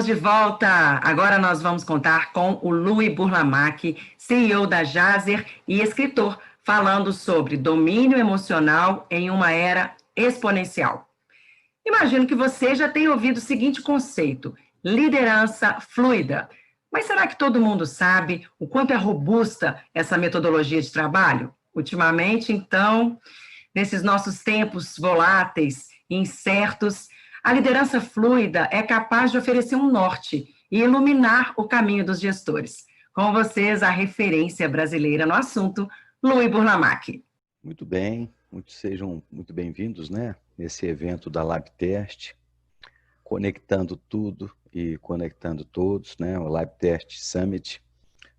de volta! Agora nós vamos contar com o Luis Burlamaque, CEO da Jazer e escritor, falando sobre domínio emocional em uma era exponencial. Imagino que você já tenha ouvido o seguinte conceito: liderança fluida. Mas será que todo mundo sabe o quanto é robusta essa metodologia de trabalho? Ultimamente, então, nesses nossos tempos voláteis e incertos, a liderança fluida é capaz de oferecer um norte e iluminar o caminho dos gestores. Com vocês, a referência brasileira no assunto, Luis Burlamaque. Muito bem, sejam muito bem-vindos, né? Nesse evento da LabTest, conectando tudo e conectando todos, né? O LabTest Summit.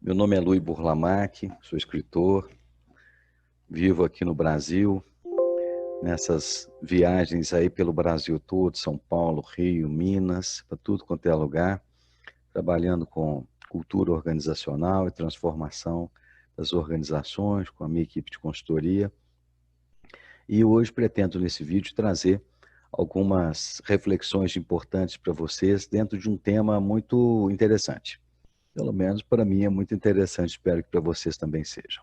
Meu nome é Luis Burlamaque, sou escritor, vivo aqui no Brasil, nessas viagens aí pelo Brasil todo, São Paulo, Rio, Minas, para tudo quanto é lugar, trabalhando com cultura organizacional e transformação das organizações, com a minha equipe de consultoria. E hoje pretendo, nesse vídeo, trazer algumas reflexões importantes para vocês dentro de um tema muito interessante. Pelo menos para mim é muito interessante, espero que para vocês também seja.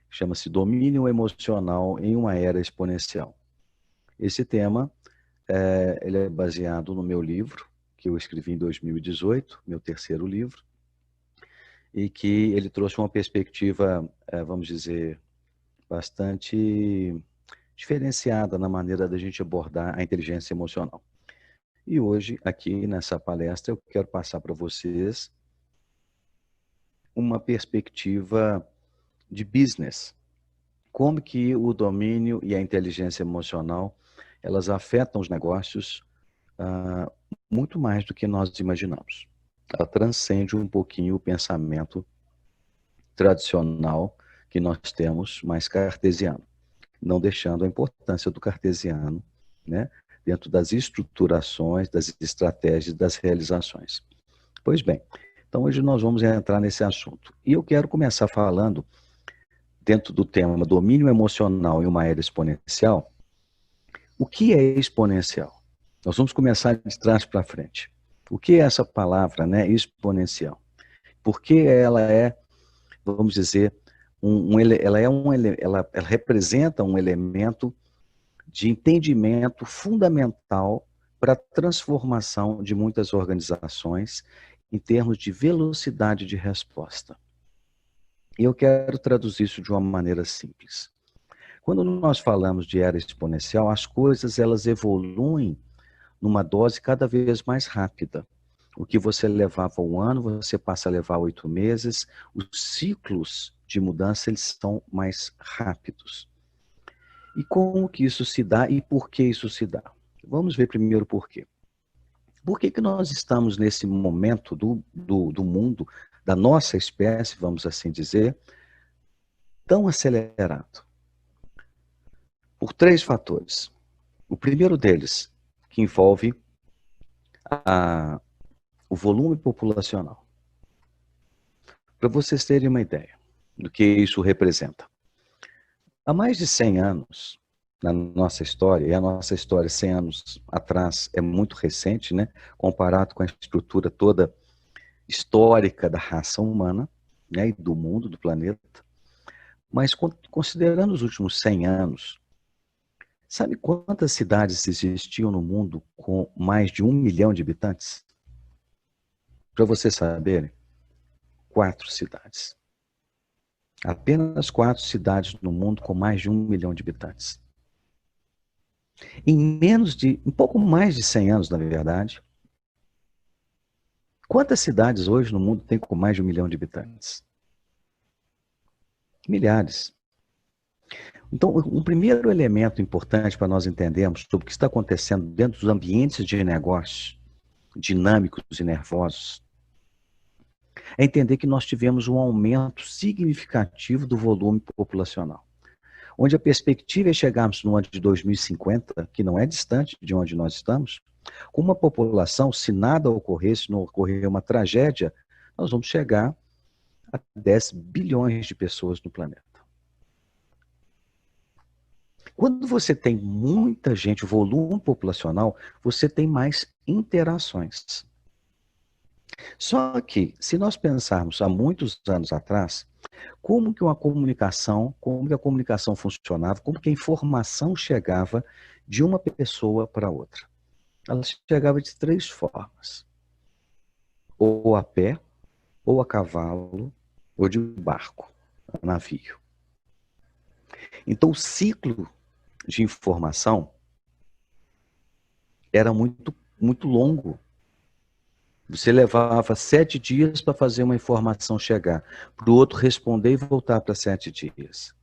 Chama-se Domínio Emocional em uma Era Exponencial. Esse tema ele é baseado no meu livro, que eu escrevi em 2018, meu terceiro livro, e que ele trouxe uma perspectiva, vamos dizer, bastante diferenciada na maneira da gente abordar a inteligência emocional. E hoje, aqui nessa palestra, eu quero passar para vocês uma perspectiva de business. Como que o domínio e a inteligência emocional, elas afetam os negócios muito mais do que nós imaginamos. Ela transcende um pouquinho o pensamento tradicional que nós temos, mais cartesiano, não deixando a importância do cartesiano, né, dentro das estruturações, das estratégias, das realizações. Pois bem, então hoje nós vamos entrar nesse assunto. E eu quero começar falando, dentro do tema domínio emocional em uma era exponencial, o que é exponencial? Nós vamos começar de trás para frente. O que é essa palavra, né, exponencial? Porque ela é, vamos dizer, ela representa um elemento de entendimento fundamental para a transformação de muitas organizações em termos de velocidade de resposta. E eu quero traduzir isso de uma maneira simples. Quando nós falamos de era exponencial, as coisas elas evoluem numa dose cada vez mais rápida. O que você levava 1 ano, você passa a levar 8 meses. Os ciclos de mudança eles são mais rápidos. E como que isso se dá e por que isso se dá? Vamos ver primeiro por quê. Por que nós estamos nesse momento do mundo, da nossa espécie, vamos assim dizer, tão acelerado? Por 3 fatores. O primeiro deles, que envolve o volume populacional. Para vocês terem uma ideia do que isso representa. Há mais de 100 anos, na nossa história, e a nossa história 100 anos atrás é muito recente, né, comparado com a estrutura toda histórica da raça humana, né, e do mundo, do planeta. Mas considerando os últimos 100 anos, sabe quantas cidades existiam no mundo com mais de 1 milhão de habitantes? Para vocês saberem, 4 cidades. Apenas 4 cidades no mundo com mais de 1 milhão de habitantes. Um pouco mais de 100 anos, na verdade, quantas cidades hoje no mundo tem com mais de 1 milhão de habitantes? Milhares. Então, um primeiro elemento importante para nós entendermos sobre o que está acontecendo dentro dos ambientes de negócio, dinâmicos e nervosos, é entender que nós tivemos um aumento significativo do volume populacional. Onde a perspectiva é chegarmos no ano de 2050, que não é distante de onde nós estamos, com uma população, se nada ocorrer, se não ocorrer uma tragédia, nós vamos chegar a 10 bilhões de pessoas no planeta. Quando você tem muita gente, volume populacional, você tem mais interações. Só que, se nós pensarmos há muitos anos atrás, como que a comunicação funcionava, como que a informação chegava de uma pessoa para outra? Ela chegava de três formas: ou a pé, ou a cavalo, ou de barco, navio. Então, o ciclo de informação era muito longo. Você levava 7 dias para fazer uma informação chegar, para o outro responder e voltar para 7 dias.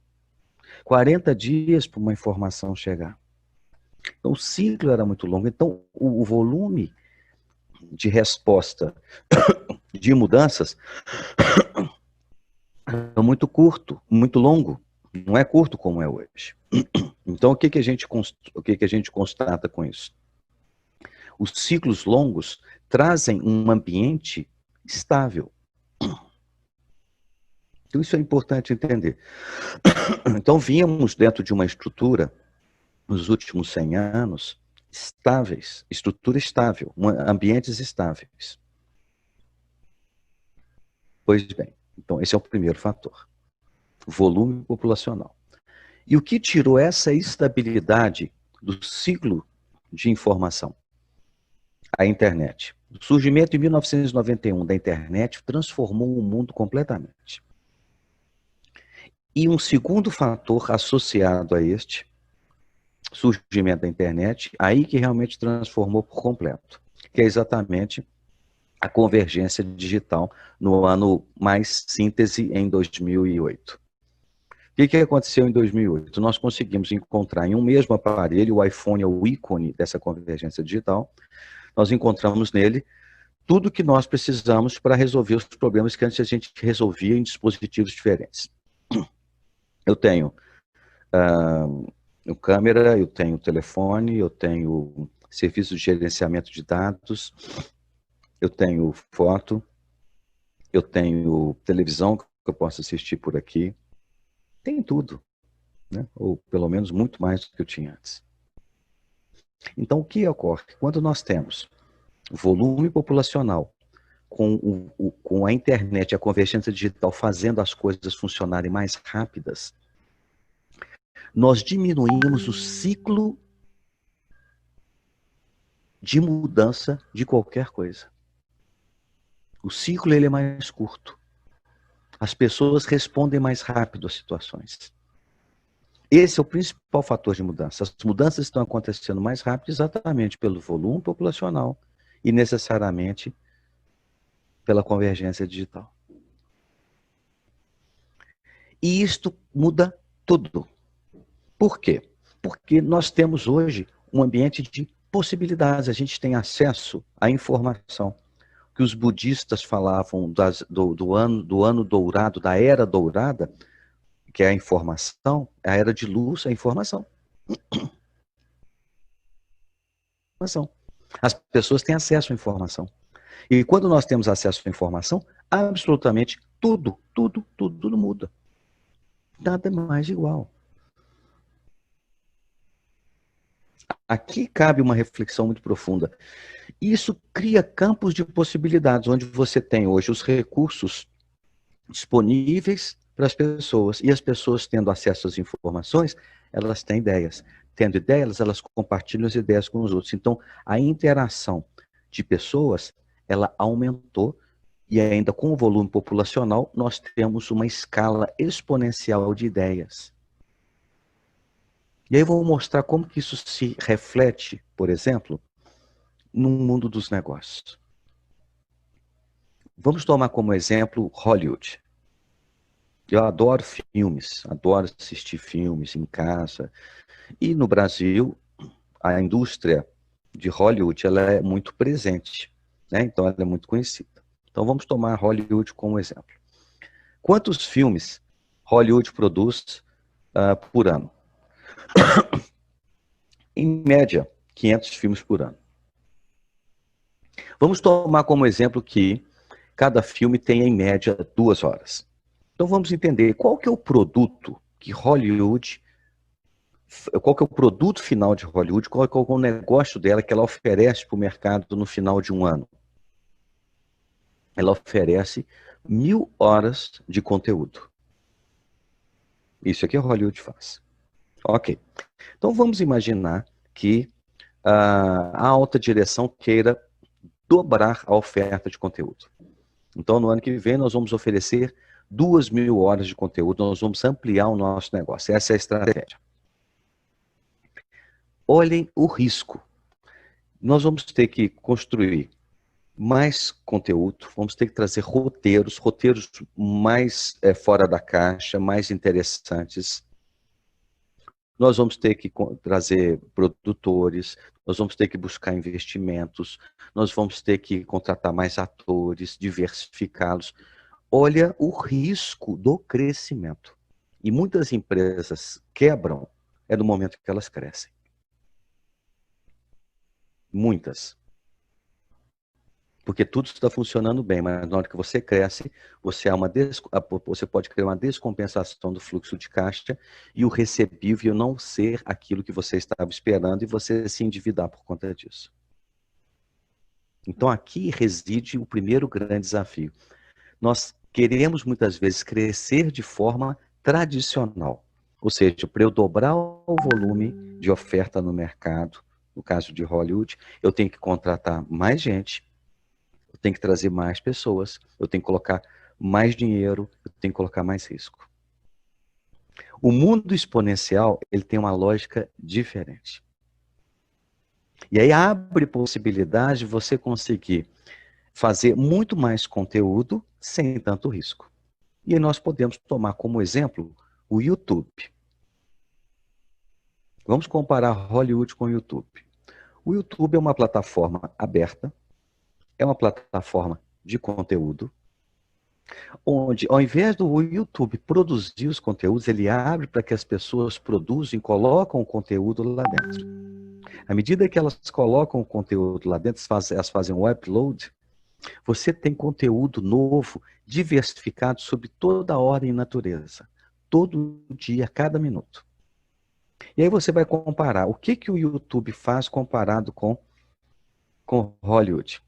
40 dias para uma informação chegar. Então, o ciclo era muito longo. Então, o volume de resposta de mudanças é muito curto, muito longo. Não é curto como é hoje. Então, o que a gente constata com isso? Os ciclos longos trazem um ambiente estável. Então, isso é importante entender. Então, vínhamos dentro de uma estrutura, nos últimos 100 anos, estáveis, estrutura estável, ambientes estáveis. Pois bem, então esse é o primeiro fator, volume populacional. E o que tirou essa estabilidade do ciclo de informação? A internet. O surgimento em 1991 da internet transformou o mundo completamente. E um segundo fator associado a este surgimento da internet, aí que realmente transformou por completo, que é exatamente a convergência digital no ano mais síntese em 2008. O que aconteceu em 2008? Nós conseguimos encontrar em um mesmo aparelho, o iPhone é o ícone dessa convergência digital, nós encontramos nele tudo que nós precisamos para resolver os problemas que antes a gente resolvia em dispositivos diferentes. Eu tenho câmera, eu tenho telefone, eu tenho serviço de gerenciamento de dados, eu tenho foto, eu tenho televisão que eu posso assistir por aqui, tem tudo, né? Ou pelo menos muito mais do que eu tinha antes. Então, o que ocorre? Quando nós temos volume populacional com a internet, a convergência digital fazendo as coisas funcionarem mais rápidas, nós diminuímos o ciclo de mudança de qualquer coisa. O ciclo ele é mais curto. As pessoas respondem mais rápido às situações. Esse é o principal fator de mudança. As mudanças estão acontecendo mais rápido exatamente pelo volume populacional e necessariamente pela convergência digital. E isto muda tudo. Por quê? Porque nós temos hoje um ambiente de possibilidades. A gente tem acesso à informação. Que os budistas falavam do ano dourado, da era dourada, que é a informação, a era de luz, a informação. As pessoas têm acesso à informação. E quando nós temos acesso à informação, absolutamente tudo muda. Nada é mais igual. Aqui cabe uma reflexão muito profunda. Isso cria campos de possibilidades, onde você tem hoje os recursos disponíveis para as pessoas. E as pessoas tendo acesso às informações, elas têm ideias. Tendo ideias, elas compartilham as ideias com os outros. Então, a interação de pessoas, ela aumentou. E ainda com o volume populacional, nós temos uma escala exponencial de ideias. E aí eu vou mostrar como que isso se reflete, por exemplo, no mundo dos negócios. Vamos tomar como exemplo Hollywood. Eu adoro filmes, adoro assistir filmes em casa. E no Brasil, a indústria de Hollywood ela é muito presente, né? Então ela é muito conhecida. Então vamos tomar Hollywood como exemplo. Quantos filmes Hollywood produz por ano? Em média, 500 filmes por ano. Vamos tomar como exemplo que cada filme tem, em média, 2 horas. Então vamos entender qual que é o produto que Hollywood, qual que é o produto final de Hollywood, qual que é o negócio dela que ela oferece para o mercado no final de um ano. ela oferece 1000 horas de conteúdo. Isso é que Hollywood faz. Ok. Então vamos imaginar que a alta direção queira dobrar a oferta de conteúdo. Então no ano que vem nós vamos oferecer 2000 horas de conteúdo, nós vamos ampliar o nosso negócio. Essa é a estratégia. Olhem o risco. Nós vamos ter que construir mais conteúdo, vamos ter que trazer roteiros mais fora da caixa, mais interessantes. Nós vamos ter que trazer produtores, nós vamos ter que buscar investimentos, nós vamos ter que contratar mais atores, diversificá-los. Olha o risco do crescimento. E muitas empresas quebram no momento que elas crescem. Muitas. Porque tudo está funcionando bem, mas na hora que você cresce, você pode criar uma descompensação do fluxo de caixa e o recebível não ser aquilo que você estava esperando e você se endividar por conta disso. Então aqui reside o primeiro grande desafio. Nós queremos muitas vezes crescer de forma tradicional, ou seja, para eu dobrar o volume de oferta no mercado, no caso de Hollywood, eu tenho que contratar mais gente, eu tenho que trazer mais pessoas, eu tenho que colocar mais dinheiro, eu tenho que colocar mais risco. O mundo exponencial, ele tem uma lógica diferente. E aí abre possibilidade de você conseguir fazer muito mais conteúdo sem tanto risco. E aí nós podemos tomar como exemplo o YouTube. Vamos comparar Hollywood com o YouTube. O YouTube é uma plataforma aberta, é uma plataforma de conteúdo, onde, ao invés do YouTube produzir os conteúdos, ele abre para que as pessoas produzam e colocam o conteúdo lá dentro. À medida que elas colocam o conteúdo lá dentro, elas fazem o upload, você tem conteúdo novo, diversificado sobre toda a ordem e natureza. Todo dia, cada minuto. E aí você vai comparar o que o YouTube faz comparado com Hollywood.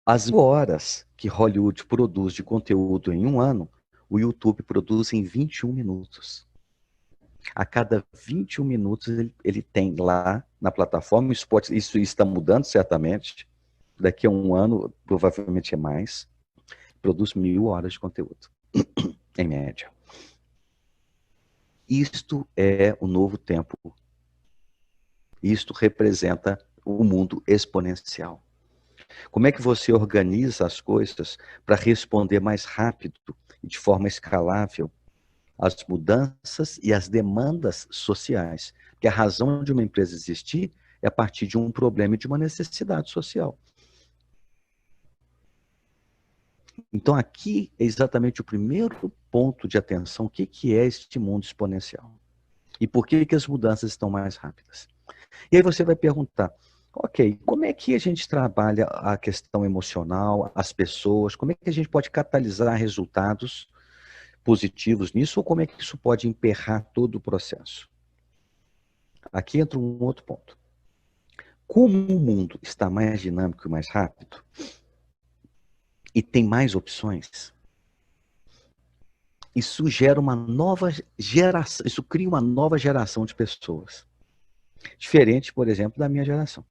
As horas que Hollywood produz de conteúdo em um ano, o YouTube produz em 21 minutos. A cada 21 minutos ele tem lá na plataforma, isso está mudando certamente, daqui a um ano provavelmente é mais, produz 1000 horas de conteúdo, em média. Isto é o novo tempo. Isto representa o mundo exponencial. Como é que você organiza as coisas para responder mais rápido e de forma escalável às mudanças e às demandas sociais? Porque a razão de uma empresa existir é a partir de um problema e de uma necessidade social. Então aqui é exatamente o primeiro ponto de atenção, o que é este mundo exponencial? E por que as mudanças estão mais rápidas? E aí você vai perguntar, ok, como é que a gente trabalha a questão emocional, as pessoas, como é que a gente pode catalisar resultados positivos nisso, ou como é que isso pode emperrar todo o processo? Aqui entra um outro ponto. Como o mundo está mais dinâmico e mais rápido, e tem mais opções, isso gera uma nova geração, isso cria uma nova geração de pessoas. Diferente, por exemplo, da minha geração.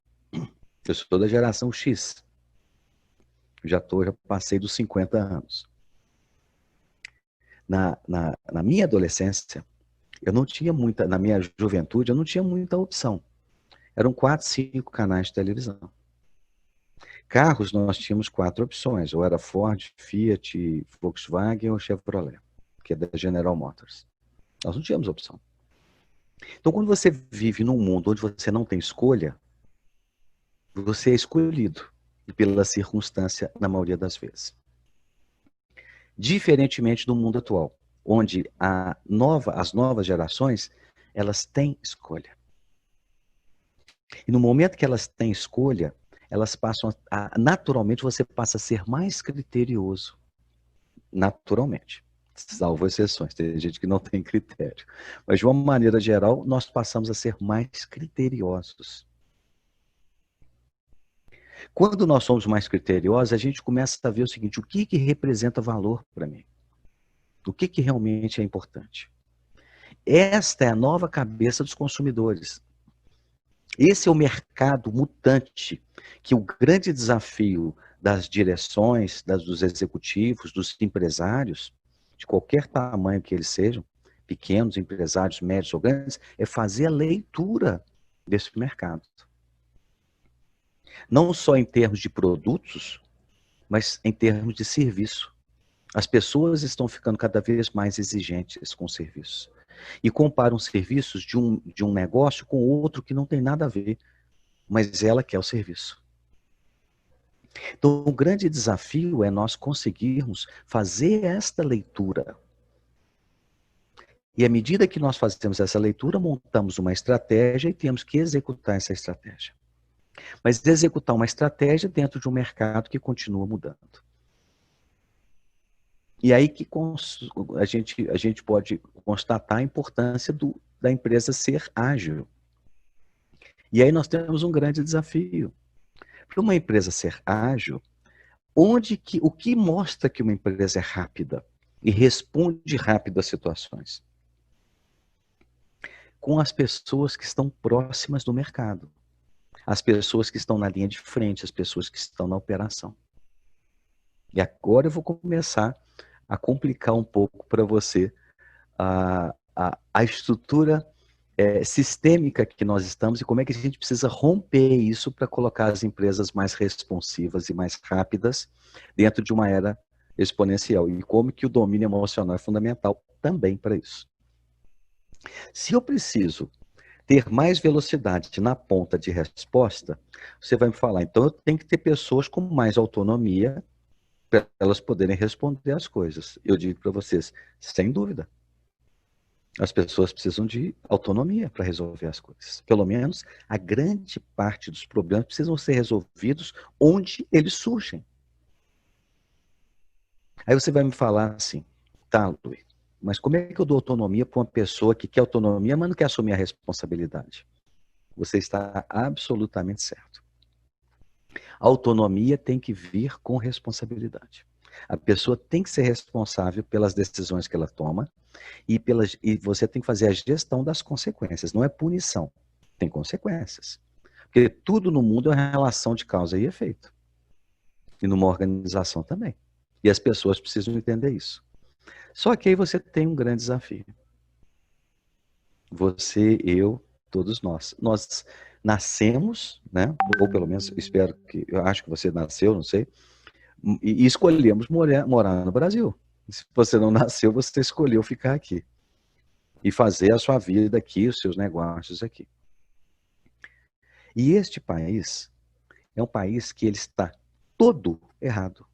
Eu sou da geração X. Já passei dos 50 anos. Na minha adolescência, eu não tinha muita, na minha juventude, eu não tinha muita opção. Eram 4, 5 canais de televisão. Carros, nós tínhamos 4 opções. Ou era Ford, Fiat, Volkswagen ou Chevrolet, que é da General Motors. Nós não tínhamos opção. Então, quando você vive num mundo onde você não tem escolha, você é escolhido pela circunstância na maioria das vezes. Diferentemente do mundo atual, onde as novas gerações, elas têm escolha. E no momento que elas têm escolha, elas passam naturalmente, você passa a ser mais criterioso. Naturalmente. Salvo exceções, tem gente que não tem critério. Mas de uma maneira geral, nós passamos a ser mais criteriosos. Quando nós somos mais criteriosos, a gente começa a ver o seguinte: o que representa valor para mim? O que realmente é importante? Esta é a nova cabeça dos consumidores. Esse é o mercado mutante, que o grande desafio das direções, dos executivos, dos empresários, de qualquer tamanho que eles sejam, pequenos empresários, médios ou grandes, é fazer a leitura desse mercado. Não só em termos de produtos, mas em termos de serviço. As pessoas estão ficando cada vez mais exigentes com o serviço. E comparam serviços de um negócio com outro que não tem nada a ver, mas ela quer o serviço. Então, o grande desafio é nós conseguirmos fazer esta leitura. E à medida que nós fazemos essa leitura, montamos uma estratégia e temos que executar essa estratégia. Mas executar uma estratégia dentro de um mercado que continua mudando. E aí que a gente pode constatar a importância da empresa ser ágil. E aí nós temos um grande desafio. Para uma empresa ser ágil, o que mostra que uma empresa é rápida e responde rápido às situações? Com as pessoas que estão próximas do mercado. As pessoas que estão na linha de frente, as pessoas que estão na operação. E agora eu vou começar a complicar um pouco para você a estrutura sistêmica que nós estamos e como é que a gente precisa romper isso para colocar as empresas mais responsivas e mais rápidas dentro de uma era exponencial. E como que o domínio emocional é fundamental também para isso. Se eu preciso ter mais velocidade na ponta de resposta, você vai me falar, então eu tenho que ter pessoas com mais autonomia para elas poderem responder as coisas. Eu digo para vocês, sem dúvida. As pessoas precisam de autonomia para resolver as coisas. Pelo menos a grande parte dos problemas precisam ser resolvidos onde eles surgem. Aí você vai me falar assim, tá, Luiz, mas como é que eu dou autonomia para uma pessoa que quer autonomia, mas não quer assumir a responsabilidade? Você está absolutamente certo. A autonomia tem que vir com responsabilidade. A pessoa tem que ser responsável pelas decisões que ela toma e você tem que fazer a gestão das consequências. Não é punição, tem consequências. Porque tudo no mundo é uma relação de causa e efeito. E numa organização também. E as pessoas precisam entender isso. Só que aí você tem um grande desafio. Você, eu, todos nós. Nós nascemos, né? Ou pelo menos, eu acho que você nasceu, não sei, e escolhemos morar no Brasil. Se você não nasceu, você escolheu ficar aqui. E fazer a sua vida aqui, os seus negócios aqui. E este país é um país que ele está todo errado.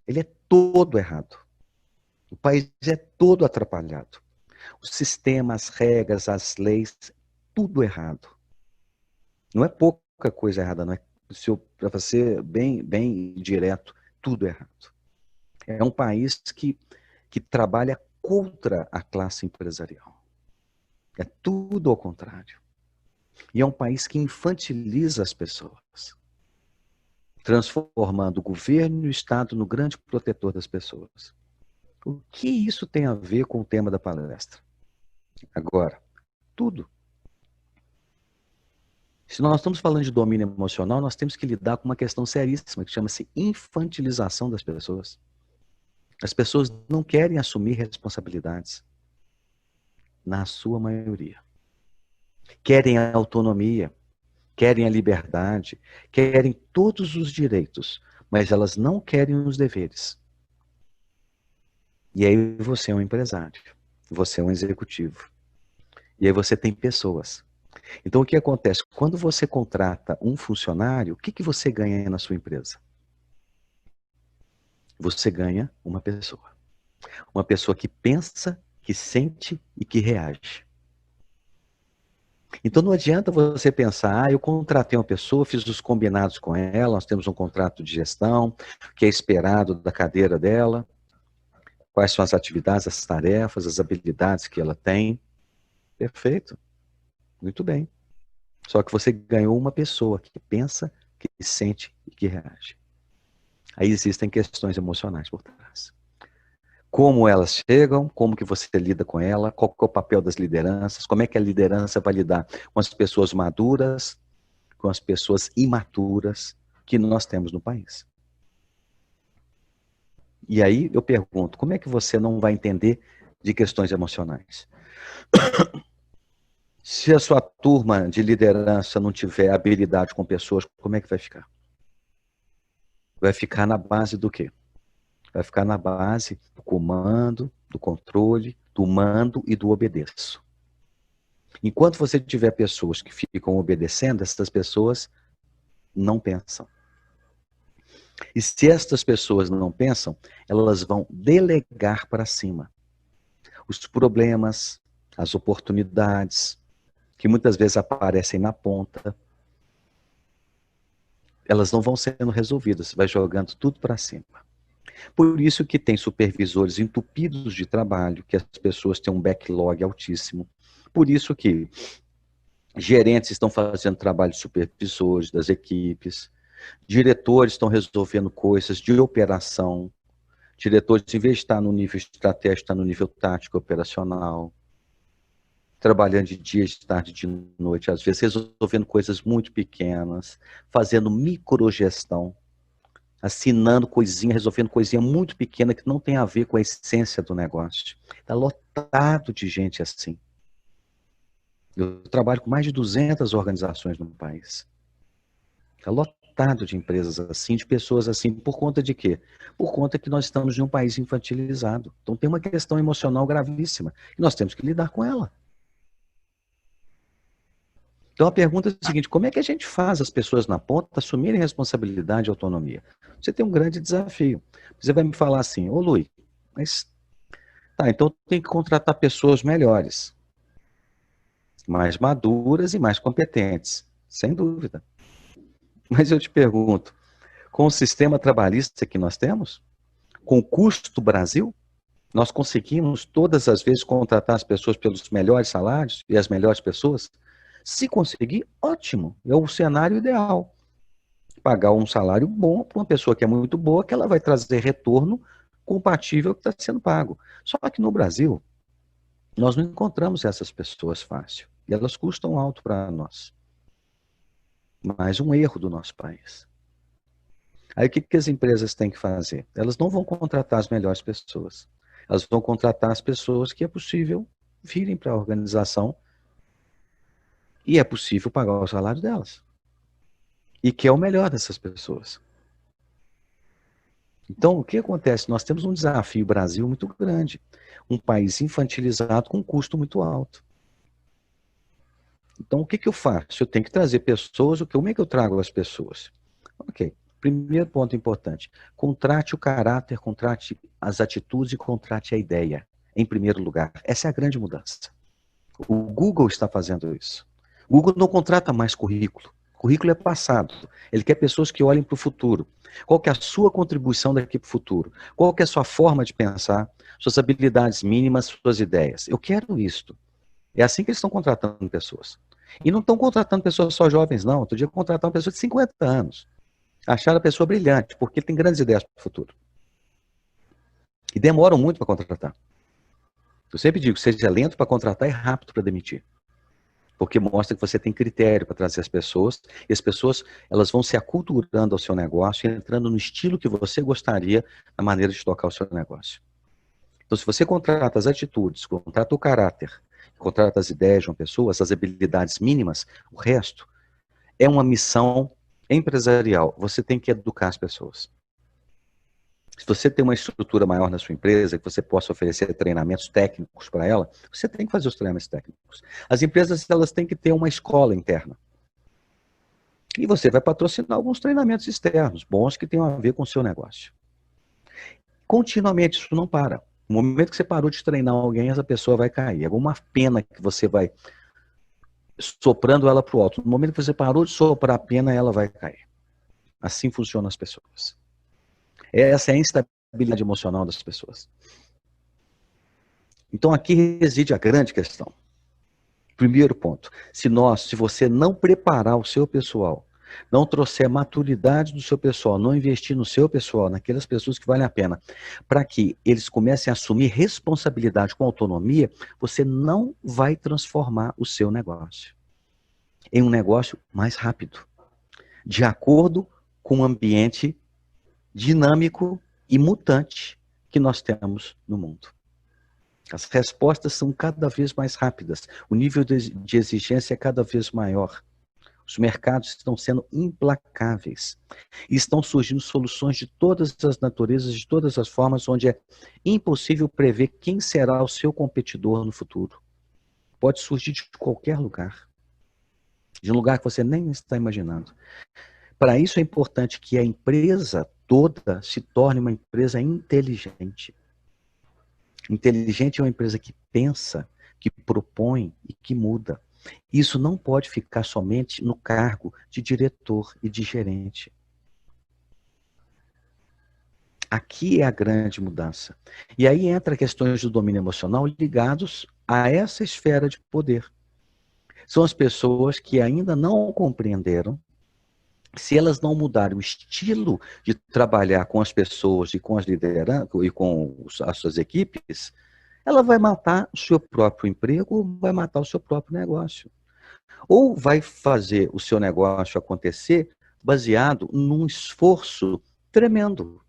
Ele é todo errado. O país é todo atrapalhado. O sistema, as regras, as leis, tudo errado. Não é pouca coisa errada, não é? Para ser bem direto, tudo errado. É um país que trabalha contra a classe empresarial. É tudo ao contrário. E é um país que infantiliza as pessoas, transformando o governo e o Estado no grande protetor das pessoas. O que isso tem a ver com o tema da palestra? Agora, tudo. Se nós estamos falando de domínio emocional, nós temos que lidar com uma questão seríssima que chama-se infantilização das pessoas. As pessoas não querem assumir responsabilidades, na sua maioria. Querem a autonomia, querem a liberdade, querem todos os direitos, mas elas não querem os deveres. E aí você é um empresário, você é um executivo. E aí você tem pessoas. Então o que acontece? Quando você contrata um funcionário, o que você ganha na sua empresa? Você ganha uma pessoa. Uma pessoa que pensa, que sente e que reage. Então não adianta você pensar, eu contratei uma pessoa, fiz os combinados com ela, nós temos um contrato de gestão, que é esperado da cadeira dela, quais são as atividades, as tarefas, as habilidades que ela tem. Perfeito. Muito bem. Só que você ganhou uma pessoa que pensa, que sente e que reage. Aí existem questões emocionais por trás. Como elas chegam, como que você lida com ela, qual que é o papel das lideranças, como é que a liderança vai lidar com as pessoas maduras, com as pessoas imaturas que nós temos no país. E aí eu pergunto, como é que você não vai entender de questões emocionais? Se a sua turma de liderança não tiver habilidade com pessoas, como é que vai ficar? Vai ficar na base do quê? Vai ficar na base do comando, do controle, do mando e do obedeço. Enquanto você tiver pessoas que ficam obedecendo, essas pessoas não pensam. E se estas pessoas não pensam, elas vão delegar para cima os problemas, as oportunidades, que muitas vezes aparecem na ponta, elas não vão sendo resolvidas, vai jogando tudo para cima. Por isso que tem supervisores entupidos de trabalho, que as pessoas têm um backlog altíssimo. Por isso que gerentes estão fazendo trabalho de supervisores das equipes, diretores estão resolvendo coisas de operação, diretores, em vez de estar no nível estratégico, está no nível tático operacional, trabalhando de dia, de tarde, de noite, às vezes resolvendo coisas muito pequenas, fazendo microgestão, assinando coisinha, resolvendo coisinha muito pequena que não tem a ver com a essência do negócio. Está lotado de gente assim. Eu trabalho com mais de 200 organizações no país. Está lotado de empresas assim, de pessoas assim. Por conta de quê? Por conta que nós estamos em um país infantilizado. Então tem uma questão emocional gravíssima e nós temos que lidar com ela. Então a pergunta é a seguinte, como é que a gente faz as pessoas na ponta assumirem responsabilidade e autonomia? Você tem um grande desafio. Você vai me falar assim, ô Luiz, mas tá, então tem que contratar pessoas melhores, mais maduras e mais competentes, sem dúvida. Mas eu te pergunto, com o sistema trabalhista que nós temos, com o custo Brasil, nós conseguimos todas as vezes contratar as pessoas pelos melhores salários e as melhores pessoas? Se conseguir, ótimo, é o cenário ideal. Pagar um salário bom para uma pessoa que é muito boa, que ela vai trazer retorno compatível ao que está sendo pago. Só que no Brasil, nós não encontramos essas pessoas fácil. E elas custam alto para nós. Mais um erro do nosso país. Aí o que as empresas têm que fazer? Elas não vão contratar as melhores pessoas. Elas vão contratar as pessoas que é possível virem para a organização e é possível pagar o salário delas. E que é o melhor dessas pessoas. Então, o que acontece? Nós temos um desafio Brasil muito grande. Um país infantilizado com um custo muito alto. Então, o que eu faço? Eu tenho que trazer pessoas. Como é que eu trago as pessoas? Ok. Primeiro ponto importante. Contrate o caráter, contrate as atitudes e contrate a ideia. Em primeiro lugar. Essa é a grande mudança. O Google está fazendo isso. O Google não contrata mais currículo. Currículo é passado. Ele quer pessoas que olhem para o futuro. Qual que é a sua contribuição daqui para o futuro? Qual que é a sua forma de pensar? Suas habilidades mínimas, suas ideias. Eu quero isto. É assim que eles estão contratando pessoas. E não estão contratando pessoas só jovens, não. Outro dia contrataram uma pessoa de 50 anos. Acharam a pessoa brilhante, porque ele tem grandes ideias para o futuro. E demoram muito para contratar. Eu sempre digo, seja lento para contratar e rápido para demitir. Porque mostra que você tem critério para trazer as pessoas, e as pessoas elas vão se aculturando ao seu negócio, entrando no estilo que você gostaria, na maneira de tocar o seu negócio. Então, se você contrata as atitudes, contrata o caráter, contrata as ideias de uma pessoa, essas habilidades mínimas, o resto é uma missão empresarial. Você tem que educar as pessoas. Se você tem uma estrutura maior na sua empresa, que você possa oferecer treinamentos técnicos para ela, você tem que fazer os treinamentos técnicos. As empresas elas têm que ter uma escola interna. E você vai patrocinar alguns treinamentos externos, bons que tenham a ver com o seu negócio. Continuamente, isso não para. No momento que você parou de treinar alguém, essa pessoa vai cair. É uma pena que você vai soprando ela para o alto. No momento que você parou de soprar a pena, ela vai cair. Assim funcionam as pessoas. Essa é a instabilidade emocional das pessoas. Então aqui reside a grande questão. Primeiro ponto, se você não preparar o seu pessoal não trouxer maturidade do seu pessoal, não investir no seu pessoal, naquelas pessoas que valem a pena, para que eles comecem a assumir responsabilidade com autonomia, você não vai transformar o seu negócio em um negócio mais rápido, de acordo com o ambiente dinâmico e mutante que nós temos no mundo. As respostas são cada vez mais rápidas, o nível de exigência é cada vez maior. Os mercados estão sendo implacáveis. E estão surgindo soluções de todas as naturezas, de todas as formas, onde é impossível prever quem será o seu competidor no futuro. Pode surgir de qualquer lugar. De um lugar que você nem está imaginando. Para isso é importante que a empresa toda se torne uma empresa inteligente. Inteligente é uma empresa que pensa, que propõe e que muda. Isso não pode ficar somente no cargo de diretor e de gerente. Aqui é a grande mudança. E aí entra questões do domínio emocional ligados a essa esfera de poder. São as pessoas que ainda não compreenderam, se elas não mudarem o estilo de trabalhar com as pessoas e com as lideranças e com as suas equipes, ela vai matar o seu próprio emprego ou vai matar o seu próprio negócio. Ou vai fazer o seu negócio acontecer baseado num esforço tremendo.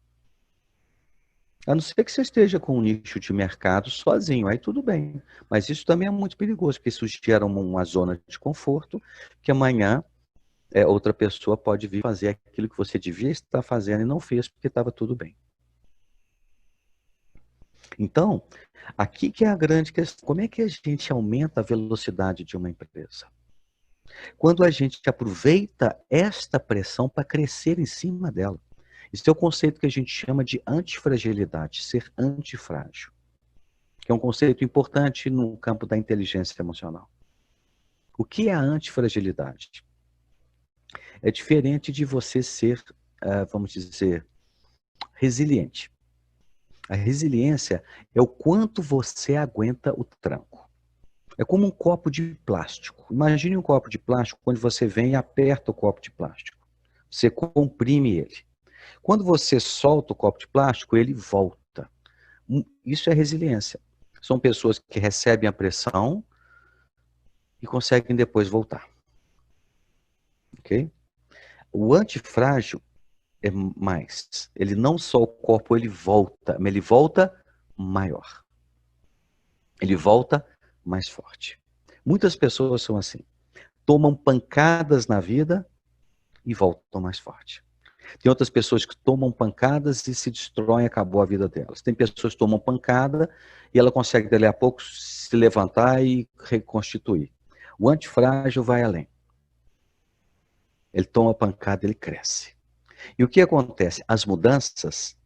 A não ser que você esteja com um nicho de mercado sozinho, aí tudo bem. Mas isso também é muito perigoso, porque isso gera uma zona de conforto que amanhã outra pessoa pode vir fazer aquilo que você devia estar fazendo e não fez porque estava tudo bem. Então, aqui que é a grande questão. Como é que a gente aumenta a velocidade de uma empresa? Quando a gente aproveita esta pressão para crescer em cima dela. Esse é o conceito que a gente chama de antifragilidade, ser antifrágil. Que é um conceito importante no campo da inteligência emocional. O que é a antifragilidade? É diferente de você ser, vamos dizer, resiliente. A resiliência é o quanto você aguenta o tranco. É como um copo de plástico. Imagine um copo de plástico, quando você vem e aperta o copo de plástico. Você comprime ele. Quando você solta o copo de plástico, ele volta. Isso é resiliência. São pessoas que recebem a pressão e conseguem depois voltar. Ok? O antifrágil é mais. Ele não só o copo, ele volta, mas ele volta maior. Ele volta mais forte. Muitas pessoas são assim. Tomam pancadas na vida e voltam mais forte. Tem outras pessoas que tomam pancadas e se destroem, acabou a vida delas. Tem pessoas que tomam pancada e ela consegue, dali a pouco, se levantar e reconstituir. O antifrágil vai além. Ele toma pancada, ele cresce. E o que acontece? As mudanças,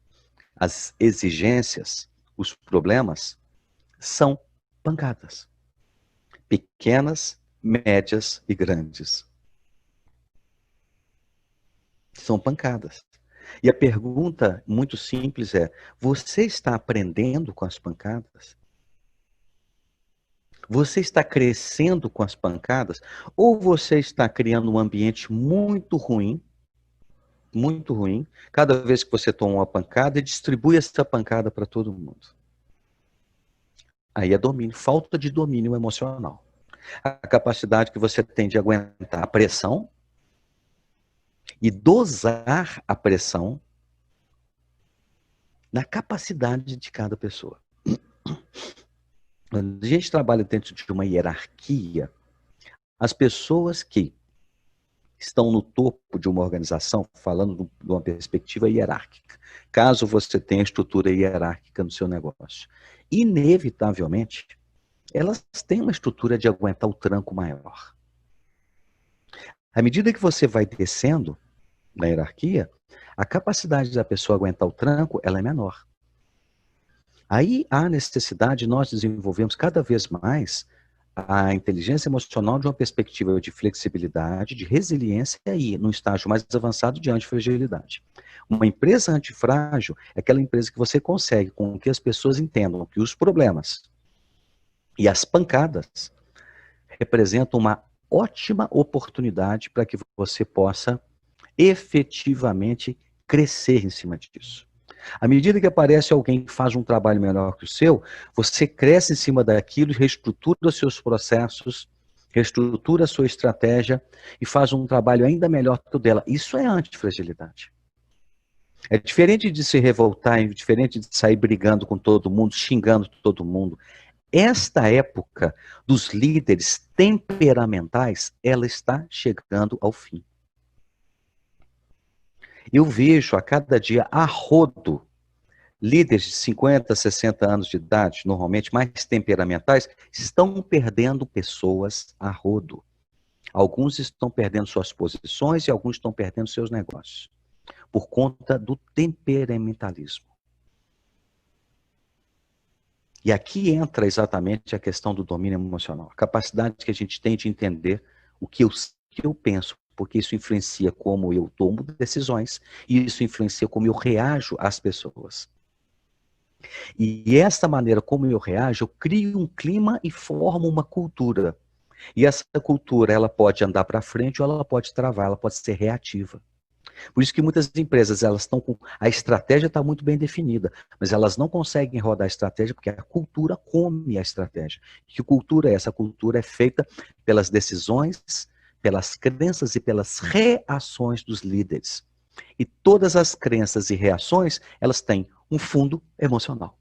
as exigências, os problemas são pancadas. Pequenas, médias e grandes. São pancadas. E a pergunta muito simples é: você está aprendendo com as pancadas? Você está crescendo com as pancadas? Ou você está criando um ambiente muito ruim, cada vez que você toma uma pancada e distribui essa pancada para todo mundo? Aí é domínio, falta de domínio emocional. A capacidade que você tem de aguentar a pressão e dosar a pressão na capacidade de cada pessoa. Quando a gente trabalha dentro de uma hierarquia, as pessoas que estão no topo de uma organização, falando de uma perspectiva hierárquica, caso você tenha estrutura hierárquica no seu negócio, inevitavelmente, elas têm uma estrutura de aguentar o tranco maior. À medida que você vai descendo na hierarquia, a capacidade da pessoa aguentar o tranco, ela é menor. Aí há necessidade de nós desenvolvermos cada vez mais a inteligência emocional de uma perspectiva de flexibilidade, de resiliência e num estágio mais avançado de antifragilidade. Uma empresa antifrágil é aquela empresa que você consegue com que as pessoas entendam que os problemas e as pancadas representam uma ótima oportunidade para que você possa efetivamente crescer em cima disso. À medida que aparece alguém que faz um trabalho melhor que o seu, você cresce em cima daquilo, reestrutura seus processos, reestrutura a sua estratégia e faz um trabalho ainda melhor que o dela. Isso é antifragilidade. É diferente de se revoltar, é diferente de sair brigando com todo mundo, xingando todo mundo. Esta época dos líderes temperamentais, ela está chegando ao fim. Eu vejo a cada dia a rodo líderes de 50, 60 anos de idade, normalmente mais temperamentais, estão perdendo pessoas a rodo. Alguns estão perdendo suas posições e alguns estão perdendo seus negócios, por conta do temperamentalismo. E aqui entra exatamente a questão do domínio emocional, a capacidade que a gente tem de entender o que eu penso, porque isso influencia como eu tomo decisões e isso influencia como eu reajo às pessoas. E essa maneira como eu reajo, eu crio um clima e formo uma cultura. E essa cultura, ela pode andar para frente ou ela pode travar, ela pode ser reativa. Por isso que muitas empresas, elas estão com... A estratégia está muito bem definida, mas elas não conseguem rodar a estratégia porque a cultura come a estratégia. Que cultura é essa? A cultura é feita pelas decisões, pelas crenças e pelas reações dos líderes. E todas as crenças e reações, elas têm um fundo emocional.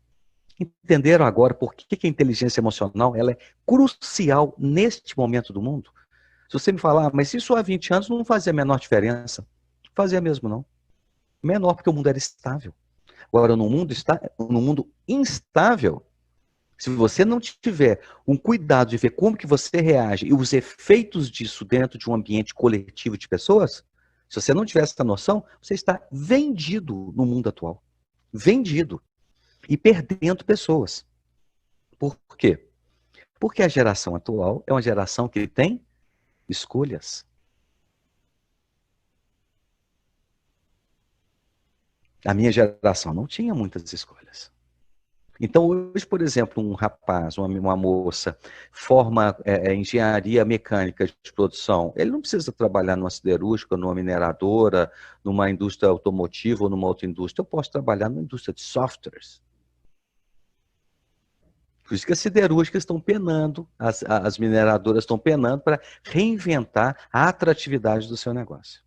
Entenderam agora por que a inteligência emocional ela é crucial neste momento do mundo? Se você me falar, mas isso há 20 anos não fazia a menor diferença. Não fazia mesmo, não. Menor, porque o mundo era estável. Agora, no mundo instável, se você não tiver um cuidado de ver como que você reage e os efeitos disso dentro de um ambiente coletivo de pessoas, se você não tiver essa noção, você está vendido no mundo atual. Vendido. E perdendo pessoas. Por quê? Porque a geração atual é uma geração que tem escolhas. A minha geração não tinha muitas escolhas. Então, hoje, por exemplo, um rapaz, uma moça, forma engenharia mecânica de produção, ele não precisa trabalhar numa siderúrgica, numa mineradora, numa indústria automotiva ou numa outra indústria. Eu posso trabalhar numa indústria de softwares. Por isso que as siderúrgicas estão penando, as mineradoras estão penando para reinventar a atratividade do seu negócio.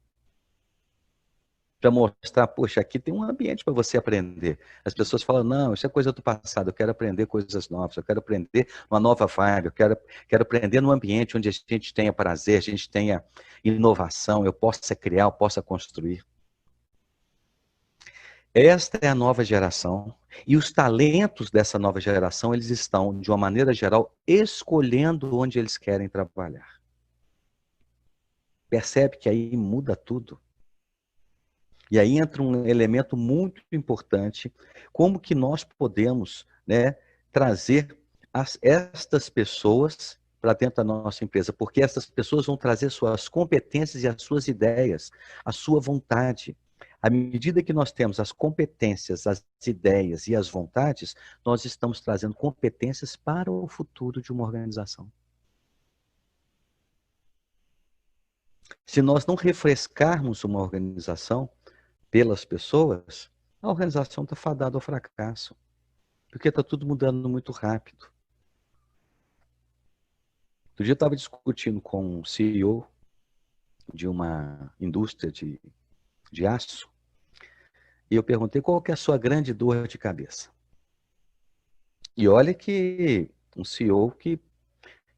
Para mostrar, poxa, aqui tem um ambiente para você aprender. As pessoas falam, não, isso é coisa do passado, eu quero aprender coisas novas, eu quero aprender uma nova vibe, eu quero aprender num ambiente onde a gente tenha prazer, a gente tenha inovação, eu possa criar, eu possa construir. Esta é a nova geração e os talentos dessa nova geração, eles estão, de uma maneira geral, escolhendo onde eles querem trabalhar. Percebe que aí muda tudo. E aí entra um elemento muito importante, como que nós podemos, né, trazer estas pessoas para dentro da nossa empresa, porque essas pessoas vão trazer suas competências e as suas ideias, a sua vontade. À medida que nós temos as competências, as ideias e as vontades, nós estamos trazendo competências para o futuro de uma organização. Se nós não refrescarmos uma organização pelas pessoas, a organização está fadada ao fracasso. Porque está tudo mudando muito rápido. Outro dia eu estava discutindo com um CEO de uma indústria de aço, e eu perguntei qual que é a sua grande dor de cabeça. E olha que um CEO que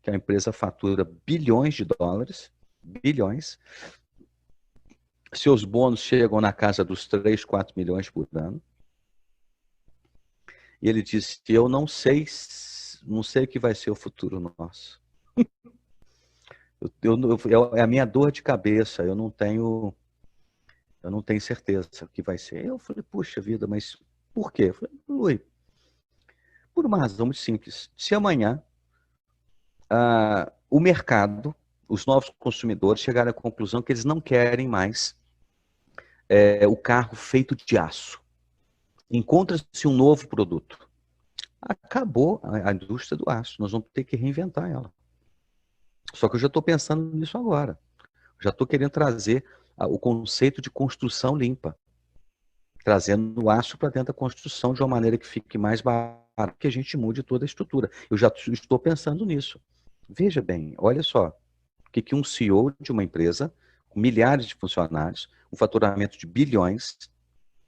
a empresa fatura bilhões de dólares, bilhões, seus bônus chegam na casa dos 3, 4 milhões por ano. E ele disse que eu não sei o que vai ser o futuro nosso. É a minha dor de cabeça, eu não tenho certeza o que vai ser. Eu falei, puxa vida, mas por quê? Eu falei, Lui, por uma razão muito simples. Se amanhã o mercado, os novos consumidores chegarem à conclusão que eles não querem mais o carro feito de aço, encontra-se um novo produto. Acabou a indústria do aço, nós vamos ter que reinventar ela. Só que eu já estou pensando nisso agora. Já estou querendo trazer o conceito de construção limpa, trazendo o aço para dentro da construção de uma maneira que fique mais barato, que a gente mude toda a estrutura. Eu já estou pensando nisso. Veja bem, olha só, o que um CEO de uma empresa, com milhares de funcionários, um faturamento de bilhões,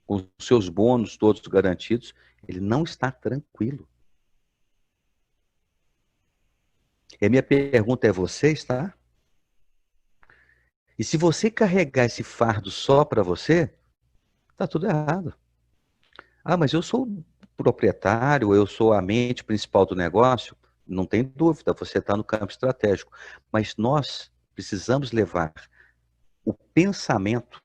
com os seus bônus todos garantidos, ele não está tranquilo. E a minha pergunta é: você está? E se você carregar esse fardo só para você, está tudo errado. Ah, mas eu sou o proprietário, eu sou a mente principal do negócio. Não tem dúvida, você está no campo estratégico. Mas nós precisamos levar o pensamento,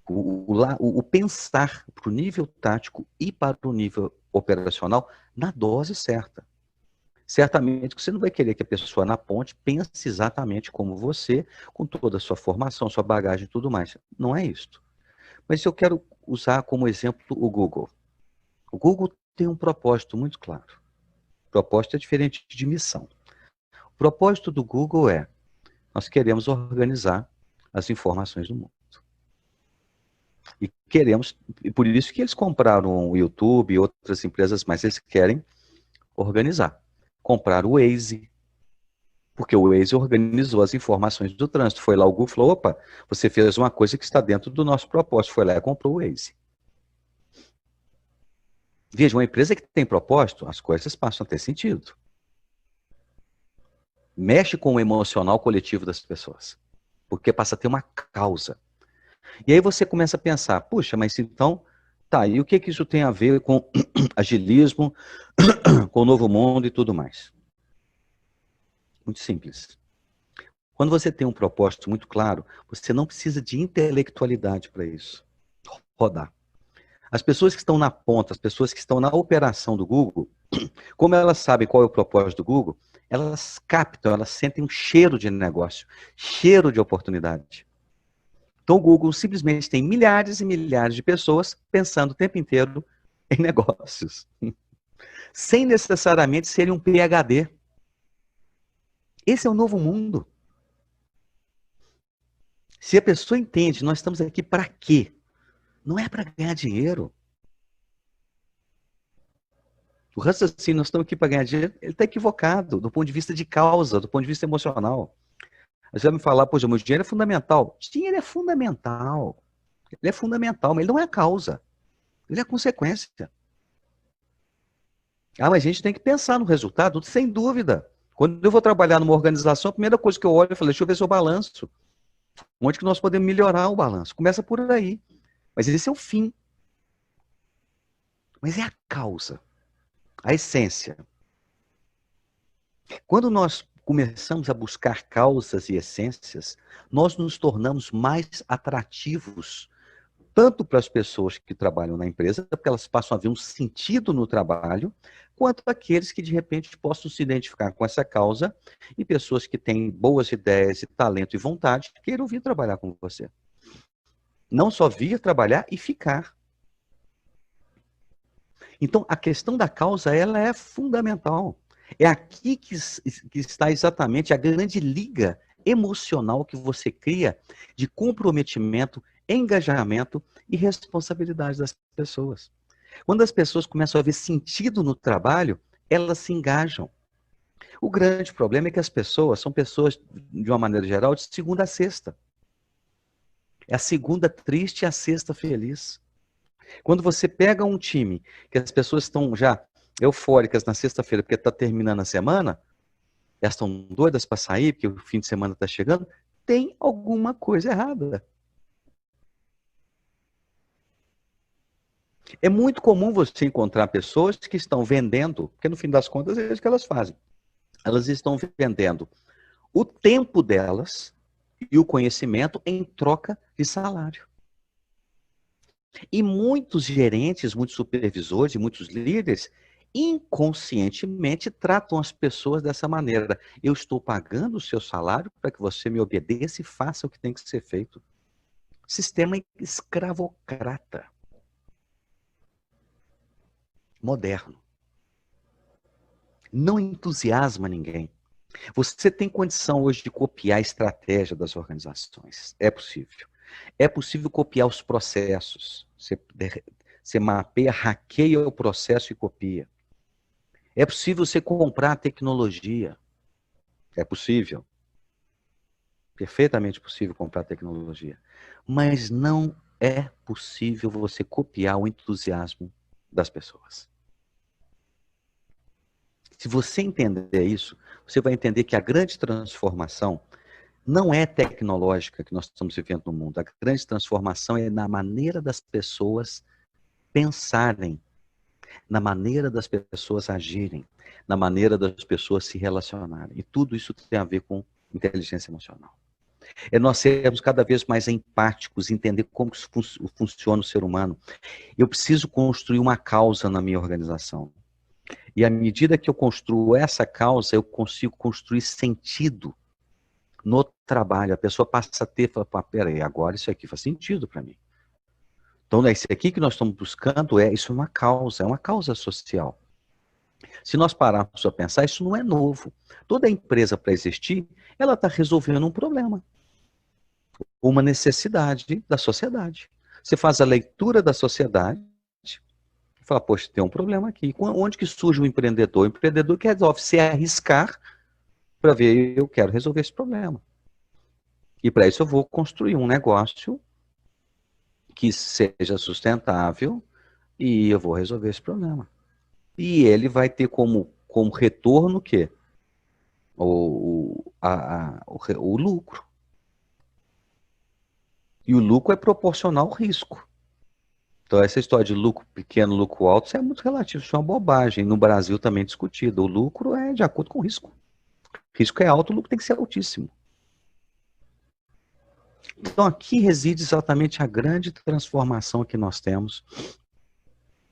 o pensar para o nível tático e para o nível operacional na dose certa. Certamente que você não vai querer que a pessoa na ponte pense exatamente como você, com toda a sua formação, sua bagagem e tudo mais. Não é isso. Mas eu quero usar como exemplo o Google. O Google tem um propósito muito claro. O propósito é diferente de missão. O propósito do Google é: nós queremos organizar as informações do mundo. E queremos, e por isso que eles compraram o YouTube e outras empresas, mas eles querem organizar. Compraram o Waze, porque o Waze organizou as informações do trânsito. Foi lá o Google e falou: opa, você fez uma coisa que está dentro do nosso propósito. Foi lá e comprou o Waze. Veja, uma empresa que tem propósito, as coisas passam a ter sentido. Mexe com o emocional coletivo das pessoas, porque passa a ter uma causa. E aí você começa a pensar: puxa, mas então, tá, e o que isso tem a ver com agilismo, com o novo mundo e tudo mais? Muito simples. Quando você tem um propósito muito claro, você não precisa de intelectualidade para isso rodar. As pessoas que estão na ponta, as pessoas que estão na operação do Google, como elas sabem qual é o propósito do Google, elas captam, elas sentem um cheiro de negócio, cheiro de oportunidade. Então o Google simplesmente tem milhares e milhares de pessoas pensando o tempo inteiro em negócios, sem necessariamente serem um PhD. Esse é o novo mundo. Se a pessoa entende, nós estamos aqui para quê? Não é para ganhar dinheiro. O raciocínio, nós estamos aqui para ganhar dinheiro, ele está equivocado do ponto de vista de causa, do ponto de vista emocional. Você vai me falar: poxa, meu dinheiro é fundamental. Dinheiro é fundamental. Ele é fundamental, mas ele não é a causa. Ele é a consequência. Ah, mas a gente tem que pensar no resultado, sem dúvida. Quando eu vou trabalhar numa organização, a primeira coisa que eu olho, eu falo: deixa eu ver seu balanço. Onde que nós podemos melhorar o balanço? Começa por aí. Mas esse é o fim. Mas é a causa, a essência. Quando nós começamos a buscar causas e essências, nós nos tornamos mais atrativos, tanto para as pessoas que trabalham na empresa, porque elas passam a ver um sentido no trabalho, quanto aqueles que de repente possam se identificar com essa causa e pessoas que têm boas ideias e talento e vontade queiram vir trabalhar com você. Não só vir trabalhar e ficar. Então, a questão da causa, ela é fundamental. É aqui que está exatamente a grande liga emocional que você cria de comprometimento, engajamento e responsabilidade das pessoas. Quando as pessoas começam a ver sentido no trabalho, elas se engajam. O grande problema é que as pessoas são pessoas, de uma maneira geral, de segunda a sexta. É a segunda triste e a sexta feliz. Quando você pega um time que as pessoas estão já eufóricas na sexta-feira porque está terminando a semana, elas estão doidas para sair porque o fim de semana está chegando, tem alguma coisa errada. É muito comum você encontrar pessoas que estão vendendo, porque no fim das contas é isso que elas fazem. Elas estão vendendo o tempo delas e o conhecimento em troca de salário. E muitos gerentes, muitos supervisores e muitos líderes inconscientemente tratam as pessoas dessa maneira. Eu estou pagando o seu salário para que você me obedeça e faça o que tem que ser feito. Sistema escravocrata. Moderno. Não entusiasma ninguém. Você tem condição hoje de copiar a estratégia das organizações. É possível. É possível copiar os processos. Você mapeia, hackeia o processo e copia. É possível você comprar tecnologia. É possível. Perfeitamente possível comprar tecnologia. Mas não é possível você copiar o entusiasmo das pessoas. Se você entender isso, você vai entender que a grande transformação não é tecnológica que nós estamos vivendo no mundo. A grande transformação é na maneira das pessoas pensarem, na maneira das pessoas agirem, na maneira das pessoas se relacionarem. E tudo isso tem a ver com inteligência emocional. É nós sermos cada vez mais empáticos, entender como funciona o ser humano. Eu preciso construir uma causa na minha organização. E à medida que eu construo essa causa, eu consigo construir sentido no trabalho. A pessoa passa a ter, fala, peraí, agora isso aqui faz sentido para mim. Então, esse aqui que nós estamos buscando, isso é uma causa social. Se nós pararmos para pensar, isso não é novo. Toda empresa, para existir, ela está resolvendo um problema, uma necessidade da sociedade. Você faz a leitura da sociedade, fala, poxa, tem um problema aqui. Onde que surge o empreendedor? O empreendedor que resolve se arriscar para ver, eu quero resolver esse problema. E para isso eu vou construir um negócio que seja sustentável e eu vou resolver esse problema. E ele vai ter como retorno o quê? O lucro. E o lucro é proporcional ao risco. Então, essa história de lucro pequeno, lucro alto, isso é muito relativo, isso é uma bobagem. No Brasil também discutido. O lucro é de acordo com o risco. O risco é alto, o lucro tem que ser altíssimo. Então, aqui reside exatamente a grande transformação que nós temos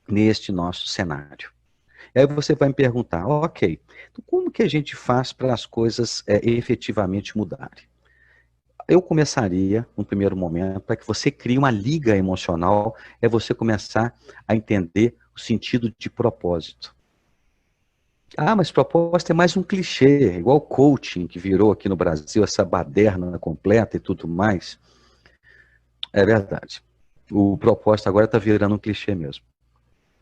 neste nosso cenário. Aí você vai me perguntar, ok, então como que a gente faz para as coisas efetivamente mudarem? Eu começaria, no primeiro momento, para que você crie uma liga emocional, é você começar a entender o sentido de propósito. Ah, mas propósito é mais um clichê, igual o coaching que virou aqui no Brasil, essa baderna completa e tudo mais. É verdade. O propósito agora está virando um clichê mesmo.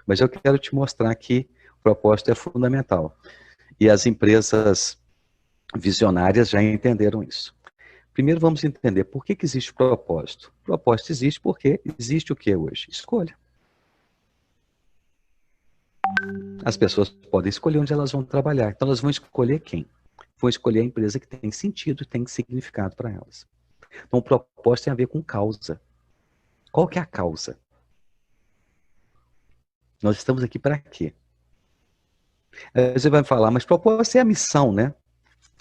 Mas eu quero te mostrar que o propósito é fundamental. E as empresas visionárias já entenderam isso. Primeiro vamos entender por que existe propósito. O propósito existe porque existe o que hoje? Escolha. As pessoas podem escolher onde elas vão trabalhar. Então elas vão escolher quem? Vão escolher a empresa que tem sentido e tem significado para elas. Então o propósito tem a ver com causa. Qual que é a causa? Nós estamos aqui para quê? Aí você vai falar, mas propósito é a missão, né?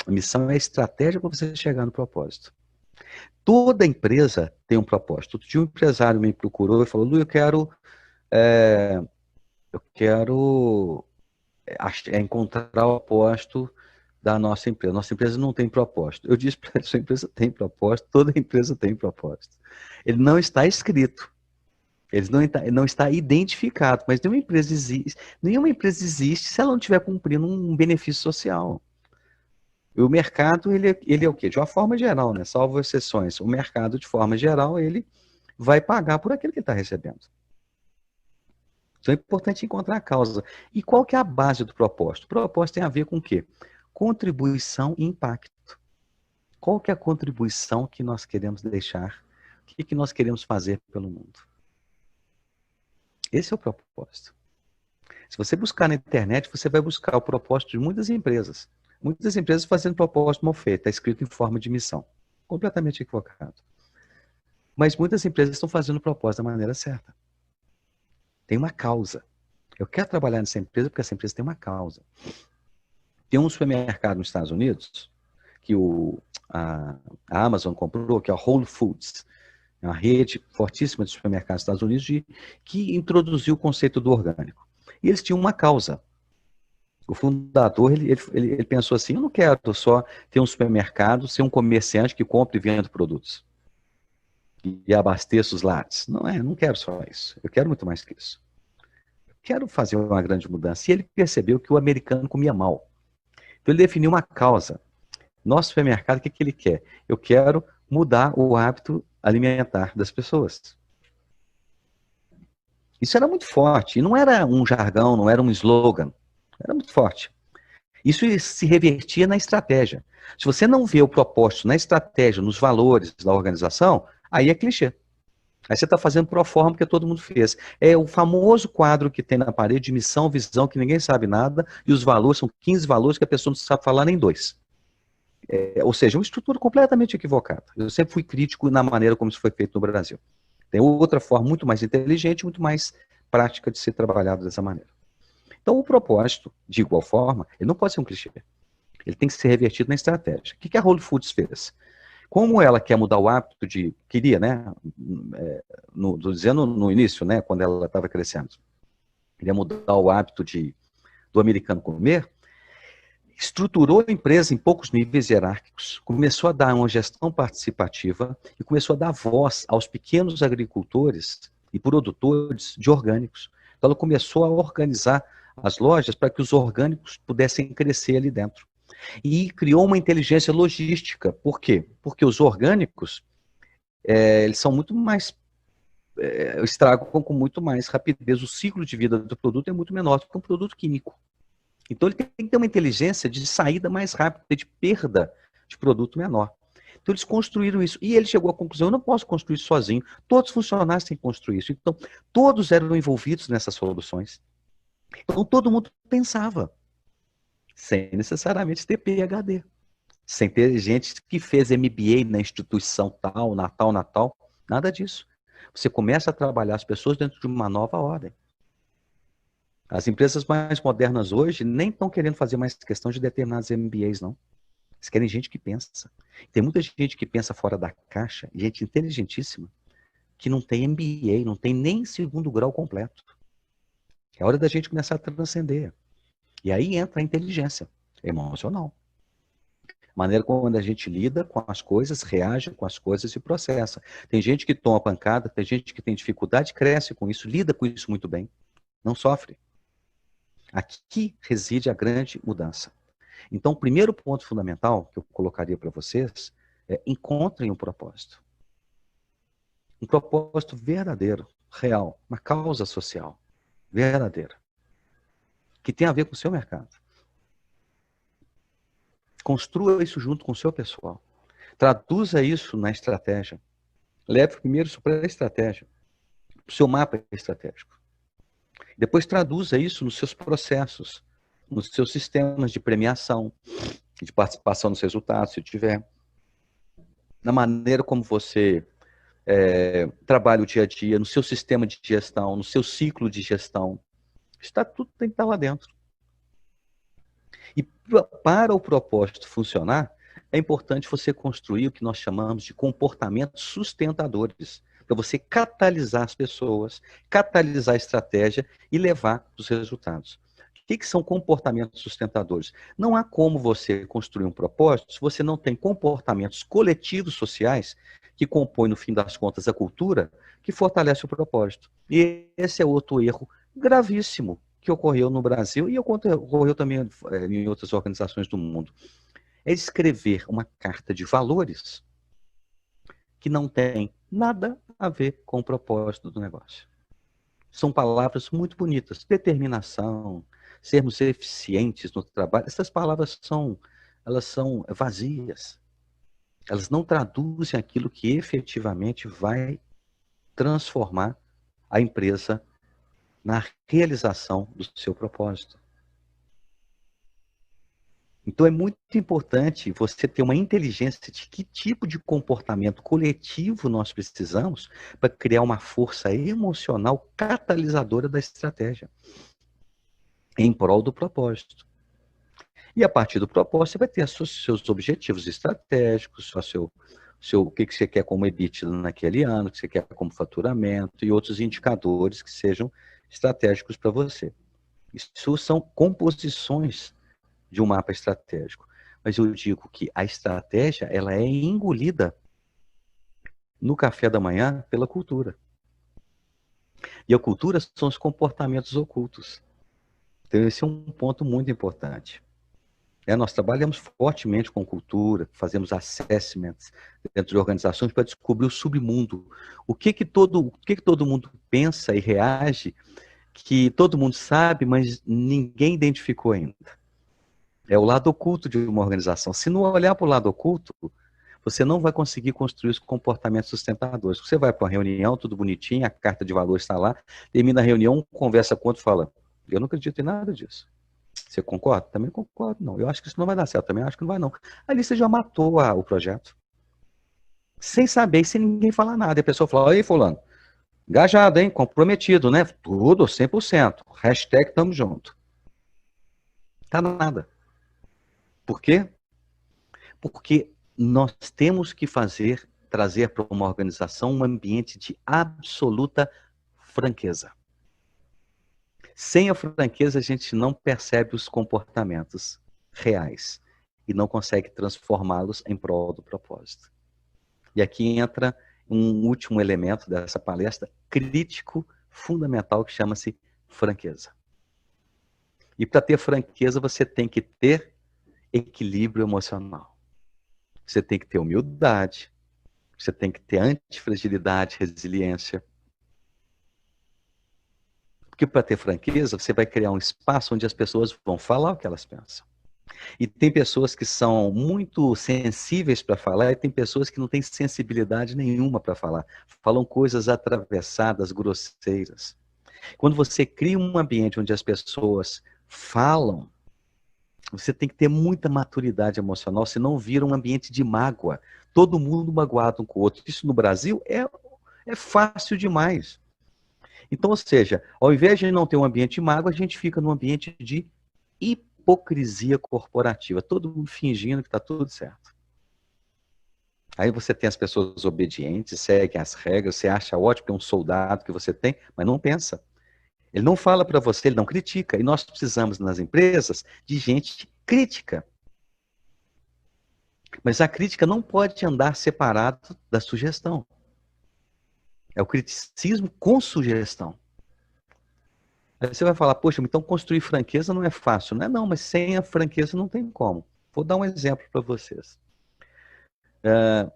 A missão é a estratégia para você chegar no propósito. Toda empresa tem um propósito. Outro dia um empresário me procurou e falou, Lu, eu quero encontrar o propósito da nossa empresa. Nossa empresa não tem propósito. Eu disse para ele, sua empresa tem propósito, toda empresa tem propósito. Ele não está escrito. Ele não está identificado, mas nenhuma empresa existe se ela não estiver cumprindo um benefício social. O mercado, ele é o quê? De uma forma geral, né? Salvo exceções. O mercado, de forma geral, ele vai pagar por aquilo que ele está recebendo. Então é importante encontrar a causa. E qual que é a base do propósito? O propósito tem a ver com o quê? Contribuição e impacto. Qual que é a contribuição que nós queremos deixar? O que nós queremos fazer pelo mundo? Esse é o propósito. Se você buscar na internet, você vai buscar o propósito de muitas empresas. Muitas empresas fazendo propósito mal feito, está escrito em forma de missão. Completamente equivocado. Mas muitas empresas estão fazendo o propósito da maneira certa. Tem uma causa. Eu quero trabalhar nessa empresa porque essa empresa tem uma causa. Tem um supermercado nos Estados Unidos que a Amazon comprou, que é a Whole Foods. É uma rede fortíssima de supermercados nos Estados Unidos que introduziu o conceito do orgânico. E eles tinham uma causa. O fundador, ele pensou assim, eu não quero só ter um supermercado, ser um comerciante que compra e vende produtos. E abasteça os lares. Não quero só isso. Eu quero muito mais que isso. Eu quero fazer uma grande mudança. E ele percebeu que o americano comia mal. Então ele definiu uma causa. Nosso supermercado, o que ele quer? Eu quero mudar o hábito alimentar das pessoas. Isso era muito forte. E não era um jargão, não era um slogan. Era muito forte. Isso se revertia na estratégia. Se você não vê o propósito na estratégia, nos valores da organização, aí é clichê. Aí você está fazendo pro forma que todo mundo fez. É o famoso quadro que tem na parede de missão, visão, que ninguém sabe nada, e os valores são 15 valores que a pessoa não sabe falar nem dois. Ou seja, uma estrutura completamente equivocada. Eu sempre fui crítico na maneira como isso foi feito no Brasil. Tem outra forma muito mais inteligente, muito mais prática de ser trabalhado dessa maneira. Então, o propósito, de igual forma, ele não pode ser um clichê. Ele tem que ser revertido na estratégia. O que a Whole Foods fez? Como ela quer mudar o hábito de... Queria, né? Estou dizendo no início, né? Quando ela estava crescendo. Queria mudar o hábito do americano comer. Estruturou a empresa em poucos níveis hierárquicos. Começou a dar uma gestão participativa e começou a dar voz aos pequenos agricultores e produtores de orgânicos. Então, ela começou a organizar as lojas para que os orgânicos pudessem crescer ali dentro. E criou uma inteligência logística. Por quê? Porque os orgânicos, eles são muito mais, estragam com muito mais rapidez. O ciclo de vida do produto é muito menor do que um produto químico. Então ele tem que ter uma inteligência de saída mais rápida, de perda de produto menor. Então eles construíram isso. E ele chegou à conclusão, eu não posso construir isso sozinho. Todos os funcionários têm que construir isso. Então, todos eram envolvidos nessas soluções. Então todo mundo pensava, sem necessariamente ter PhD, sem ter gente que fez MBA na instituição tal, Natal, nada disso. Você começa a trabalhar as pessoas dentro de uma nova ordem. As empresas mais modernas hoje nem estão querendo fazer mais questão de determinados MBAs, não. Eles querem gente que pensa. Tem muita gente que pensa fora da caixa, gente inteligentíssima, que não tem MBA, não tem nem segundo grau completo. É hora da gente começar a transcender. E aí entra a inteligência emocional. A maneira como a gente lida com as coisas, reage com as coisas e processa. Tem gente que toma pancada, tem gente que tem dificuldade, cresce com isso, lida com isso muito bem, não sofre. Aqui reside a grande mudança. Então, o primeiro ponto fundamental que eu colocaria para vocês é encontrem um propósito. Um propósito verdadeiro, real, uma causa social verdadeira, que tem a ver com o seu mercado. Construa isso junto com o seu pessoal. Traduza isso na estratégia. Leve primeiro isso para a estratégia, para o seu mapa estratégico. Depois traduza isso nos seus processos, nos seus sistemas de premiação, de participação nos resultados, se tiver. Na maneira como você trabalha o dia a dia, no seu sistema de gestão, no seu ciclo de gestão. Tudo tem que estar lá dentro. E para o propósito funcionar, é importante você construir o que nós chamamos de comportamentos sustentadores, para você catalisar as pessoas, catalisar a estratégia e levar os resultados. O que são comportamentos sustentadores? Não há como você construir um propósito se você não tem comportamentos coletivos sociais que compõem, no fim das contas, a cultura, que fortalece o propósito. E esse é outro erro gravíssimo que ocorreu no Brasil e ocorreu também em outras organizações do mundo. É escrever uma carta de valores que não tem nada a ver com o propósito do negócio. São palavras muito bonitas. Determinação, sermos eficientes no trabalho. Essas palavras elas são vazias. Elas não traduzem aquilo que efetivamente vai transformar a empresa na realização do seu propósito. Então é muito importante você ter uma inteligência de que tipo de comportamento coletivo nós precisamos para criar uma força emocional catalisadora da estratégia em prol do propósito. E a partir do propósito, você vai ter seus objetivos estratégicos, o que você quer como EBITDA naquele ano, o que você quer como faturamento e outros indicadores que sejam estratégicos para você. Isso são composições de um mapa estratégico. Mas eu digo que a estratégia ela é engolida no café da manhã pela cultura. E a cultura são os comportamentos ocultos. Então esse é um ponto muito importante. Nós trabalhamos fortemente com cultura, fazemos assessments dentro de organizações para descobrir o submundo. O que todo mundo pensa e reage, que todo mundo sabe, mas ninguém identificou ainda. É o lado oculto de uma organização. Se não olhar para o lado oculto, você não vai conseguir construir os comportamentos sustentadores. Você vai para uma reunião, tudo bonitinho, a carta de valores está lá, termina a reunião, conversa com outro e fala, eu não acredito em nada disso. Você concorda? Também concordo, não. Eu acho que isso não vai dar certo, também acho que não vai não. Ali você já matou o projeto. Sem saber, sem ninguém falar nada. E a pessoa fala, aí fulano, engajado, hein? Comprometido, né? Tudo, 100%. Hashtag tamo junto. Tá nada. Por quê? Porque nós temos que trazer para uma organização um ambiente de absoluta franqueza. Sem a franqueza, a gente não percebe os comportamentos reais e não consegue transformá-los em prol do propósito. E aqui entra um último elemento dessa palestra, crítico, fundamental, que chama-se franqueza. E para ter franqueza, você tem que ter equilíbrio emocional. Você tem que ter humildade, você tem que ter antifragilidade, resiliência. Porque para ter franqueza, você vai criar um espaço onde as pessoas vão falar o que elas pensam. E tem pessoas que são muito sensíveis para falar e tem pessoas que não têm sensibilidade nenhuma para falar. Falam coisas atravessadas, grosseiras. Quando você cria um ambiente onde as pessoas falam, você tem que ter muita maturidade emocional, senão vira um ambiente de mágoa. Todo mundo magoado um com o outro. Isso no Brasil é fácil demais. Então, ou seja, ao invés de não ter um ambiente de mágoa, a gente fica num ambiente de hipocrisia corporativa. Todo mundo fingindo que está tudo certo. Aí você tem as pessoas obedientes, seguem as regras, você acha ótimo que é um soldado que você tem, mas não pensa. Ele não fala para você, ele não critica. E nós precisamos, nas empresas, de gente crítica. Mas a crítica não pode andar separado da sugestão. É o criticismo com sugestão. Aí você vai falar, poxa, então construir franqueza não é fácil. Não é não, mas sem a franqueza não tem como. Vou dar um exemplo para vocês.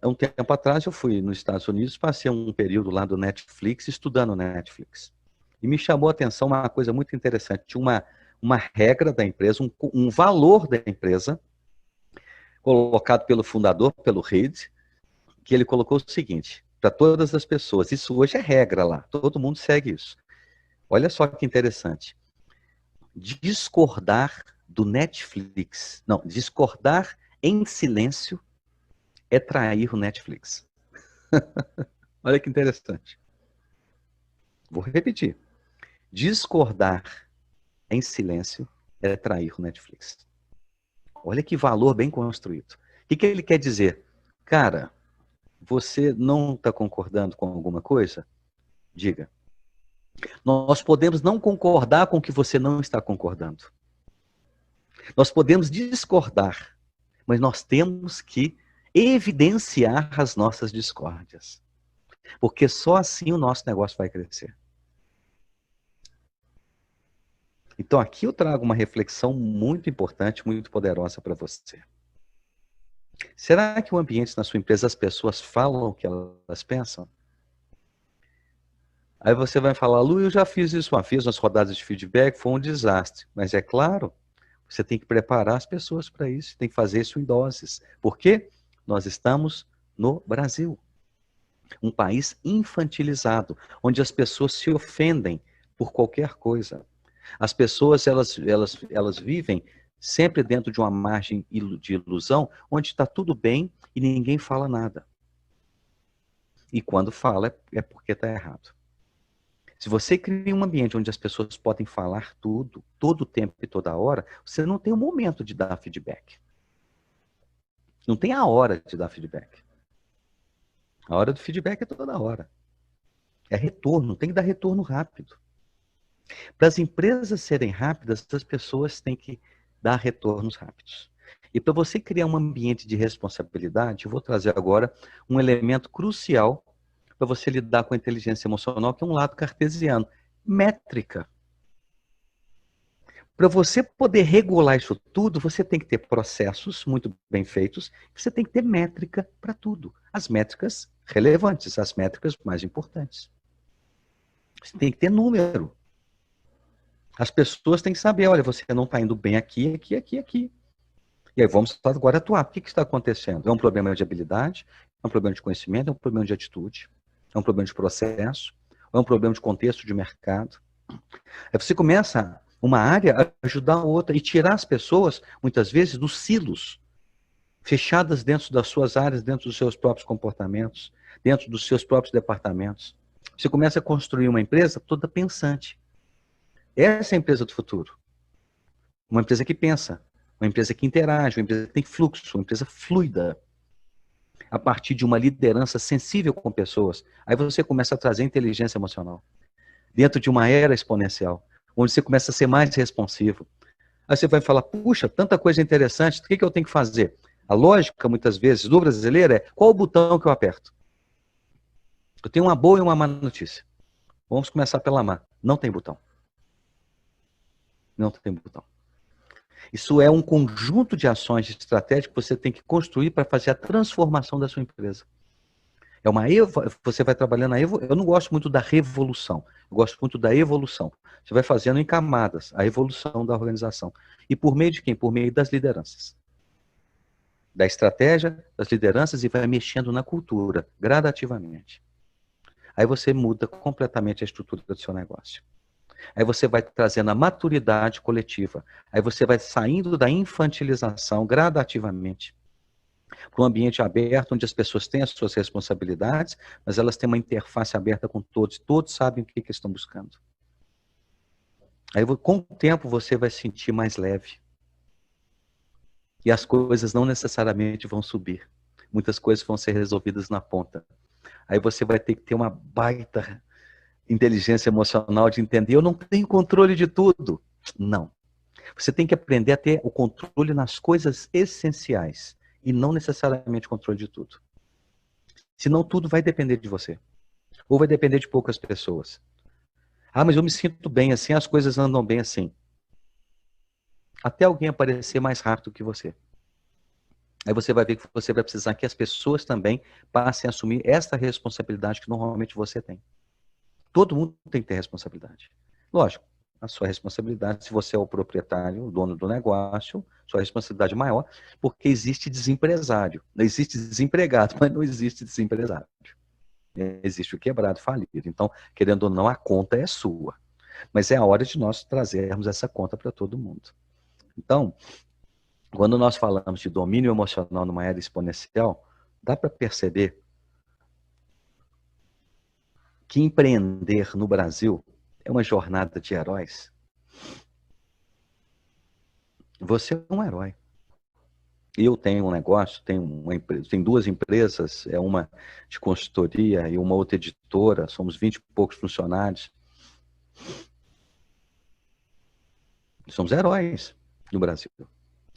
Há um tempo atrás eu fui nos Estados Unidos, passei um período lá do Netflix, estudando Netflix. E me chamou a atenção uma coisa muito interessante. Tinha uma regra da empresa, um valor da empresa, colocado pelo fundador, pelo Reed, que ele colocou o seguinte, para todas as pessoas, isso hoje é regra lá, todo mundo segue isso. Olha só que interessante. Discordar do Netflix, não, discordar em silêncio é trair o Netflix. Olha que interessante. Vou repetir. Discordar em silêncio é trair o Netflix. Olha que valor bem construído. O que ele quer dizer? Cara, você não está concordando com alguma coisa? Diga. Nós podemos não concordar com o que você não está concordando. Nós podemos discordar, mas nós temos que evidenciar as nossas discórdias. Porque só assim o nosso negócio vai crescer. Então aqui eu trago uma reflexão muito importante, muito poderosa para você. Será que o ambiente na sua empresa, as pessoas falam o que elas pensam? Aí você vai falar, Lu, eu já fiz isso, fiz umas rodadas de feedback, foi um desastre. Mas é claro, você tem que preparar as pessoas para isso, tem que fazer isso em doses. Por quê? Nós estamos no Brasil, um país infantilizado, onde as pessoas se ofendem por qualquer coisa. As pessoas, elas vivem sempre dentro de uma margem de ilusão, onde está tudo bem e ninguém fala nada. E quando fala, é porque está errado. Se você cria um ambiente onde as pessoas podem falar tudo, todo o tempo e toda hora, você não tem o momento de dar feedback. Não tem a hora de dar feedback. A hora do feedback é toda hora. É retorno, tem que dar retorno rápido. Para as empresas serem rápidas, as pessoas têm que dar retornos rápidos. E para você criar um ambiente de responsabilidade, eu vou trazer agora um elemento crucial para você lidar com a inteligência emocional, que é um lado cartesiano, métrica. Para você poder regular isso tudo, você tem que ter processos muito bem feitos, você tem que ter métrica para tudo. As métricas relevantes, as métricas mais importantes. Você tem que ter número. As pessoas têm que saber, olha, você não está indo bem aqui, aqui, aqui, aqui. E aí vamos agora atuar. O que está acontecendo? É um problema de habilidade? É um problema de conhecimento? É um problema de atitude? É um problema de processo? É um problema de contexto de mercado? Aí você começa uma área a ajudar a outra e tirar as pessoas, muitas vezes, dos silos, fechadas dentro das suas áreas, dentro dos seus próprios comportamentos, dentro dos seus próprios departamentos. Você começa a construir uma empresa toda pensante. Essa é a empresa do futuro. Uma empresa que pensa, uma empresa que interage, uma empresa que tem fluxo, uma empresa fluida. A partir de uma liderança sensível com pessoas, aí você começa a trazer inteligência emocional. Dentro de uma era exponencial, onde você começa a ser mais responsivo. Aí você vai falar, puxa, tanta coisa interessante, o que eu tenho que fazer? A lógica, muitas vezes, do brasileiro é, qual o botão que eu aperto? Eu tenho uma boa e uma má notícia. Vamos começar pela má. Não tem botão. Não tem botão. Isso é um conjunto de ações de estratégia que você tem que construir para fazer a transformação da sua empresa. É uma você vai trabalhando na evolução. Eu não gosto muito da revolução. Eu gosto muito da evolução. Você vai fazendo em camadas a evolução da organização. E por meio de quem? Por meio das lideranças. Da estratégia, das lideranças e vai mexendo na cultura, gradativamente. Aí você muda completamente a estrutura do seu negócio. Aí você vai trazendo a maturidade coletiva. Aí você vai saindo da infantilização gradativamente para um ambiente aberto, onde as pessoas têm as suas responsabilidades, mas elas têm uma interface aberta com todos. Todos sabem o que estão buscando. Aí, com o tempo, você vai se sentir mais leve. E as coisas não necessariamente vão subir. Muitas coisas vão ser resolvidas na ponta. Aí você vai ter que ter uma baita inteligência emocional de entender, eu não tenho controle de tudo. Não. Você tem que aprender a ter o controle nas coisas essenciais e não necessariamente o controle de tudo. Senão tudo vai depender de você. Ou vai depender de poucas pessoas. Ah, mas eu me sinto bem assim, as coisas andam bem assim. Até alguém aparecer mais rápido que você. Aí você vai ver que você vai precisar que as pessoas também passem a assumir essa responsabilidade que normalmente você tem. Todo mundo tem que ter responsabilidade. Lógico, a sua responsabilidade, se você é o proprietário, o dono do negócio, sua responsabilidade é maior, porque existe desempresário. Não existe desempregado, mas não existe desempresário. Existe o quebrado, falido. Então, querendo ou não, a conta é sua. Mas é a hora de nós trazermos essa conta para todo mundo. Então, quando nós falamos de domínio emocional numa era exponencial, dá para perceber que empreender no Brasil é uma jornada de heróis. Você é um herói. Eu tenho um negócio, tenho uma empresa, tem duas empresas, é uma de consultoria e uma outra editora, somos 20 e poucos funcionários. Somos heróis no Brasil.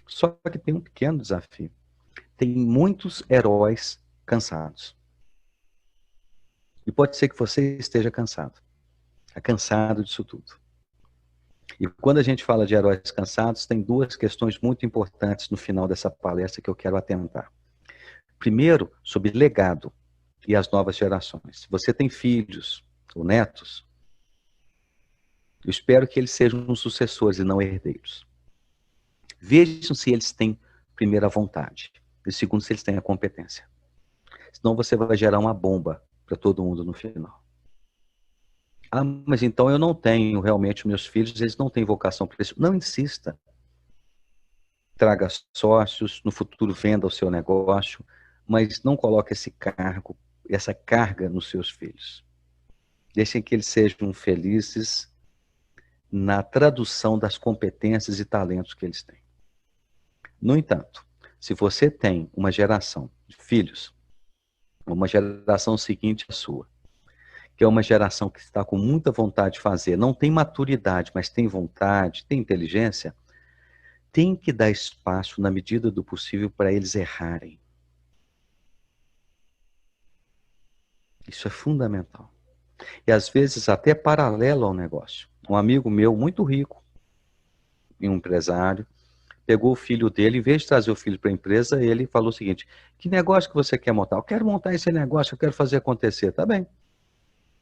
Só que tem um pequeno desafio. Tem muitos heróis cansados. E pode ser que você esteja cansado. Está cansado disso tudo. E quando a gente fala de heróis cansados, tem duas questões muito importantes no final dessa palestra que eu quero atentar. Primeiro, sobre legado e as novas gerações. Se você tem filhos ou netos, eu espero que eles sejam sucessores e não herdeiros. Vejam se eles têm, primeiro, a vontade. E segundo, se eles têm a competência. Senão você vai gerar uma bomba para todo mundo no final. Ah, mas então eu não tenho realmente meus filhos, eles não têm vocação para isso. Não insista. Traga sócios, no futuro venda o seu negócio, mas não coloque esse cargo, essa carga nos seus filhos. Deixem que eles sejam felizes na tradução das competências e talentos que eles têm. No entanto, se você tem uma geração de filhos, uma geração seguinte à sua, que é uma geração que está com muita vontade de fazer, não tem maturidade, mas tem vontade, tem inteligência, tem que dar espaço, na medida do possível, para eles errarem. Isso é fundamental. E às vezes até paralelo ao negócio. Um amigo meu muito rico, um empresário, pegou o filho dele, em vez de trazer o filho para a empresa, ele falou o seguinte: que negócio que você quer montar? Eu quero montar esse negócio, eu quero fazer acontecer. Tá bem.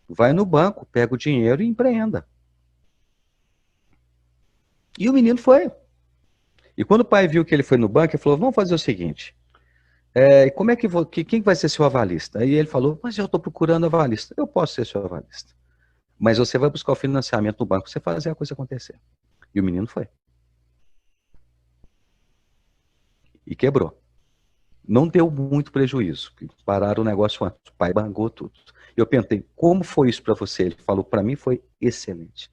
Vai no banco, pega o dinheiro e empreenda. E o menino foi. E quando o pai viu que ele foi no banco, ele falou: vamos fazer o seguinte, como é que quem vai ser seu avalista? Aí ele falou: mas eu estou procurando avalista. Eu posso ser seu avalista. Mas você vai buscar o financiamento no banco para você fazer a coisa acontecer. E o menino foi. E quebrou. Não deu muito prejuízo. Pararam o negócio antes. O pai bancou tudo. Eu perguntei: como foi isso para você? Ele falou: para mim foi excelente.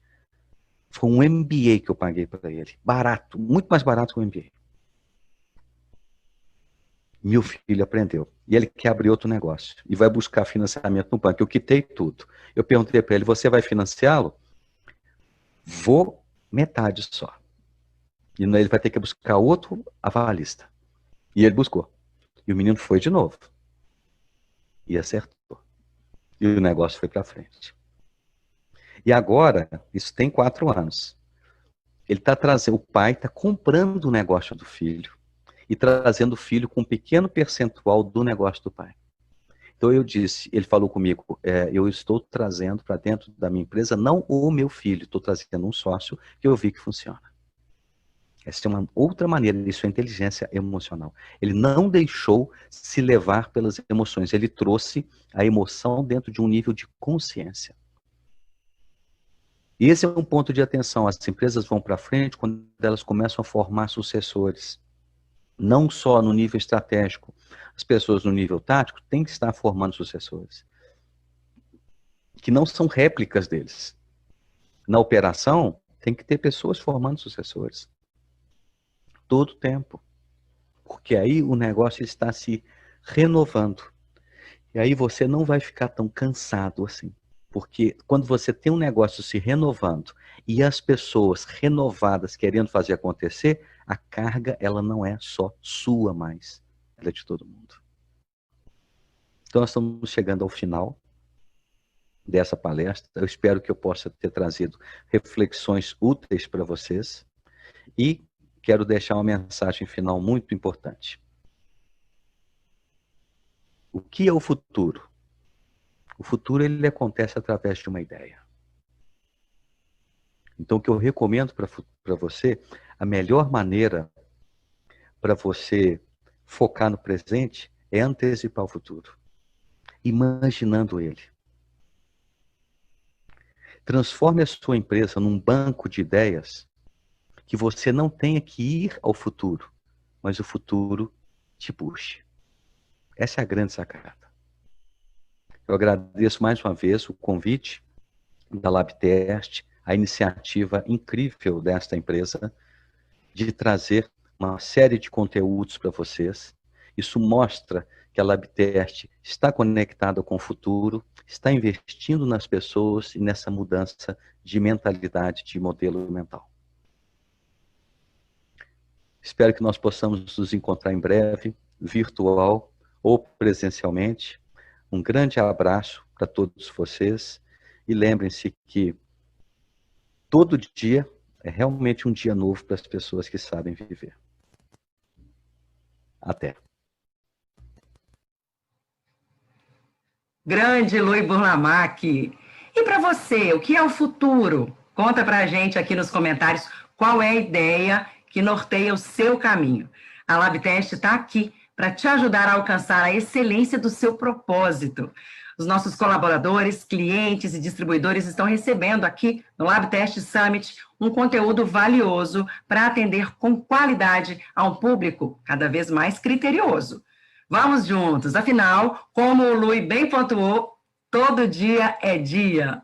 Foi um MBA que eu paguei para ele. Barato, muito mais barato que um MBA. Meu filho aprendeu. E ele quer abrir outro negócio. E vai buscar financiamento no banco. Eu quitei tudo. Eu perguntei para ele: você vai financiá-lo? Vou metade só. E ele vai ter que buscar outro avalista. E ele buscou. E o menino foi de novo. E acertou. E o negócio foi para frente. E agora, isso tem 4 anos. Ele está trazendo, o pai está comprando o negócio do filho e trazendo o filho com um pequeno percentual do negócio do pai. Então eu disse, ele falou comigo: eu estou trazendo para dentro da minha empresa não o meu filho, estou trazendo um sócio que eu vi que funciona. Essa é uma outra maneira, isso é inteligência emocional. Ele não deixou se levar pelas emoções, ele trouxe a emoção dentro de um nível de consciência. E esse é um ponto de atenção. As empresas vão para frente quando elas começam a formar sucessores. Não só no nível estratégico. As pessoas no nível tático têm que estar formando sucessores. Que não são réplicas deles. Na operação, tem que ter pessoas formando sucessores. Todo o tempo. Porque aí o negócio está se renovando. E aí você não vai ficar tão cansado assim. Porque quando você tem um negócio se renovando e as pessoas renovadas querendo fazer acontecer, a carga ela não é só sua mais, ela é de todo mundo. Então nós estamos chegando ao final dessa palestra. Eu espero que eu possa ter trazido reflexões úteis para vocês e quero deixar uma mensagem final muito importante. O que é o futuro? O futuro ele acontece através de uma ideia. Então o que eu recomendo para você, a melhor maneira para você focar no presente é antecipar o futuro, imaginando ele. Transforme a sua empresa num banco de ideias que você não tenha que ir ao futuro, mas o futuro te puxe. Essa é a grande sacada. Eu agradeço mais uma vez o convite da LabTest, a iniciativa incrível desta empresa de trazer uma série de conteúdos para vocês. Isso mostra que a LabTest está conectada com o futuro, está investindo nas pessoas e nessa mudança de mentalidade, de modelo mental. Espero que nós possamos nos encontrar em breve, virtual ou presencialmente. Um grande abraço para todos vocês e lembrem-se que todo dia é realmente um dia novo para as pessoas que sabem viver. Até. Grande Luiz Burlamac. E para você, o que é o futuro? Conta para a gente aqui nos comentários qual é a ideia que norteia o seu caminho. A LabTest está aqui para te ajudar a alcançar a excelência do seu propósito. Os nossos colaboradores, clientes e distribuidores estão recebendo aqui no LabTest Summit um conteúdo valioso para atender com qualidade a um público cada vez mais criterioso. Vamos juntos, afinal, como o Lui bem pontuou, todo dia é dia.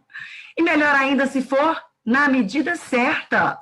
E melhor ainda se for na medida certa.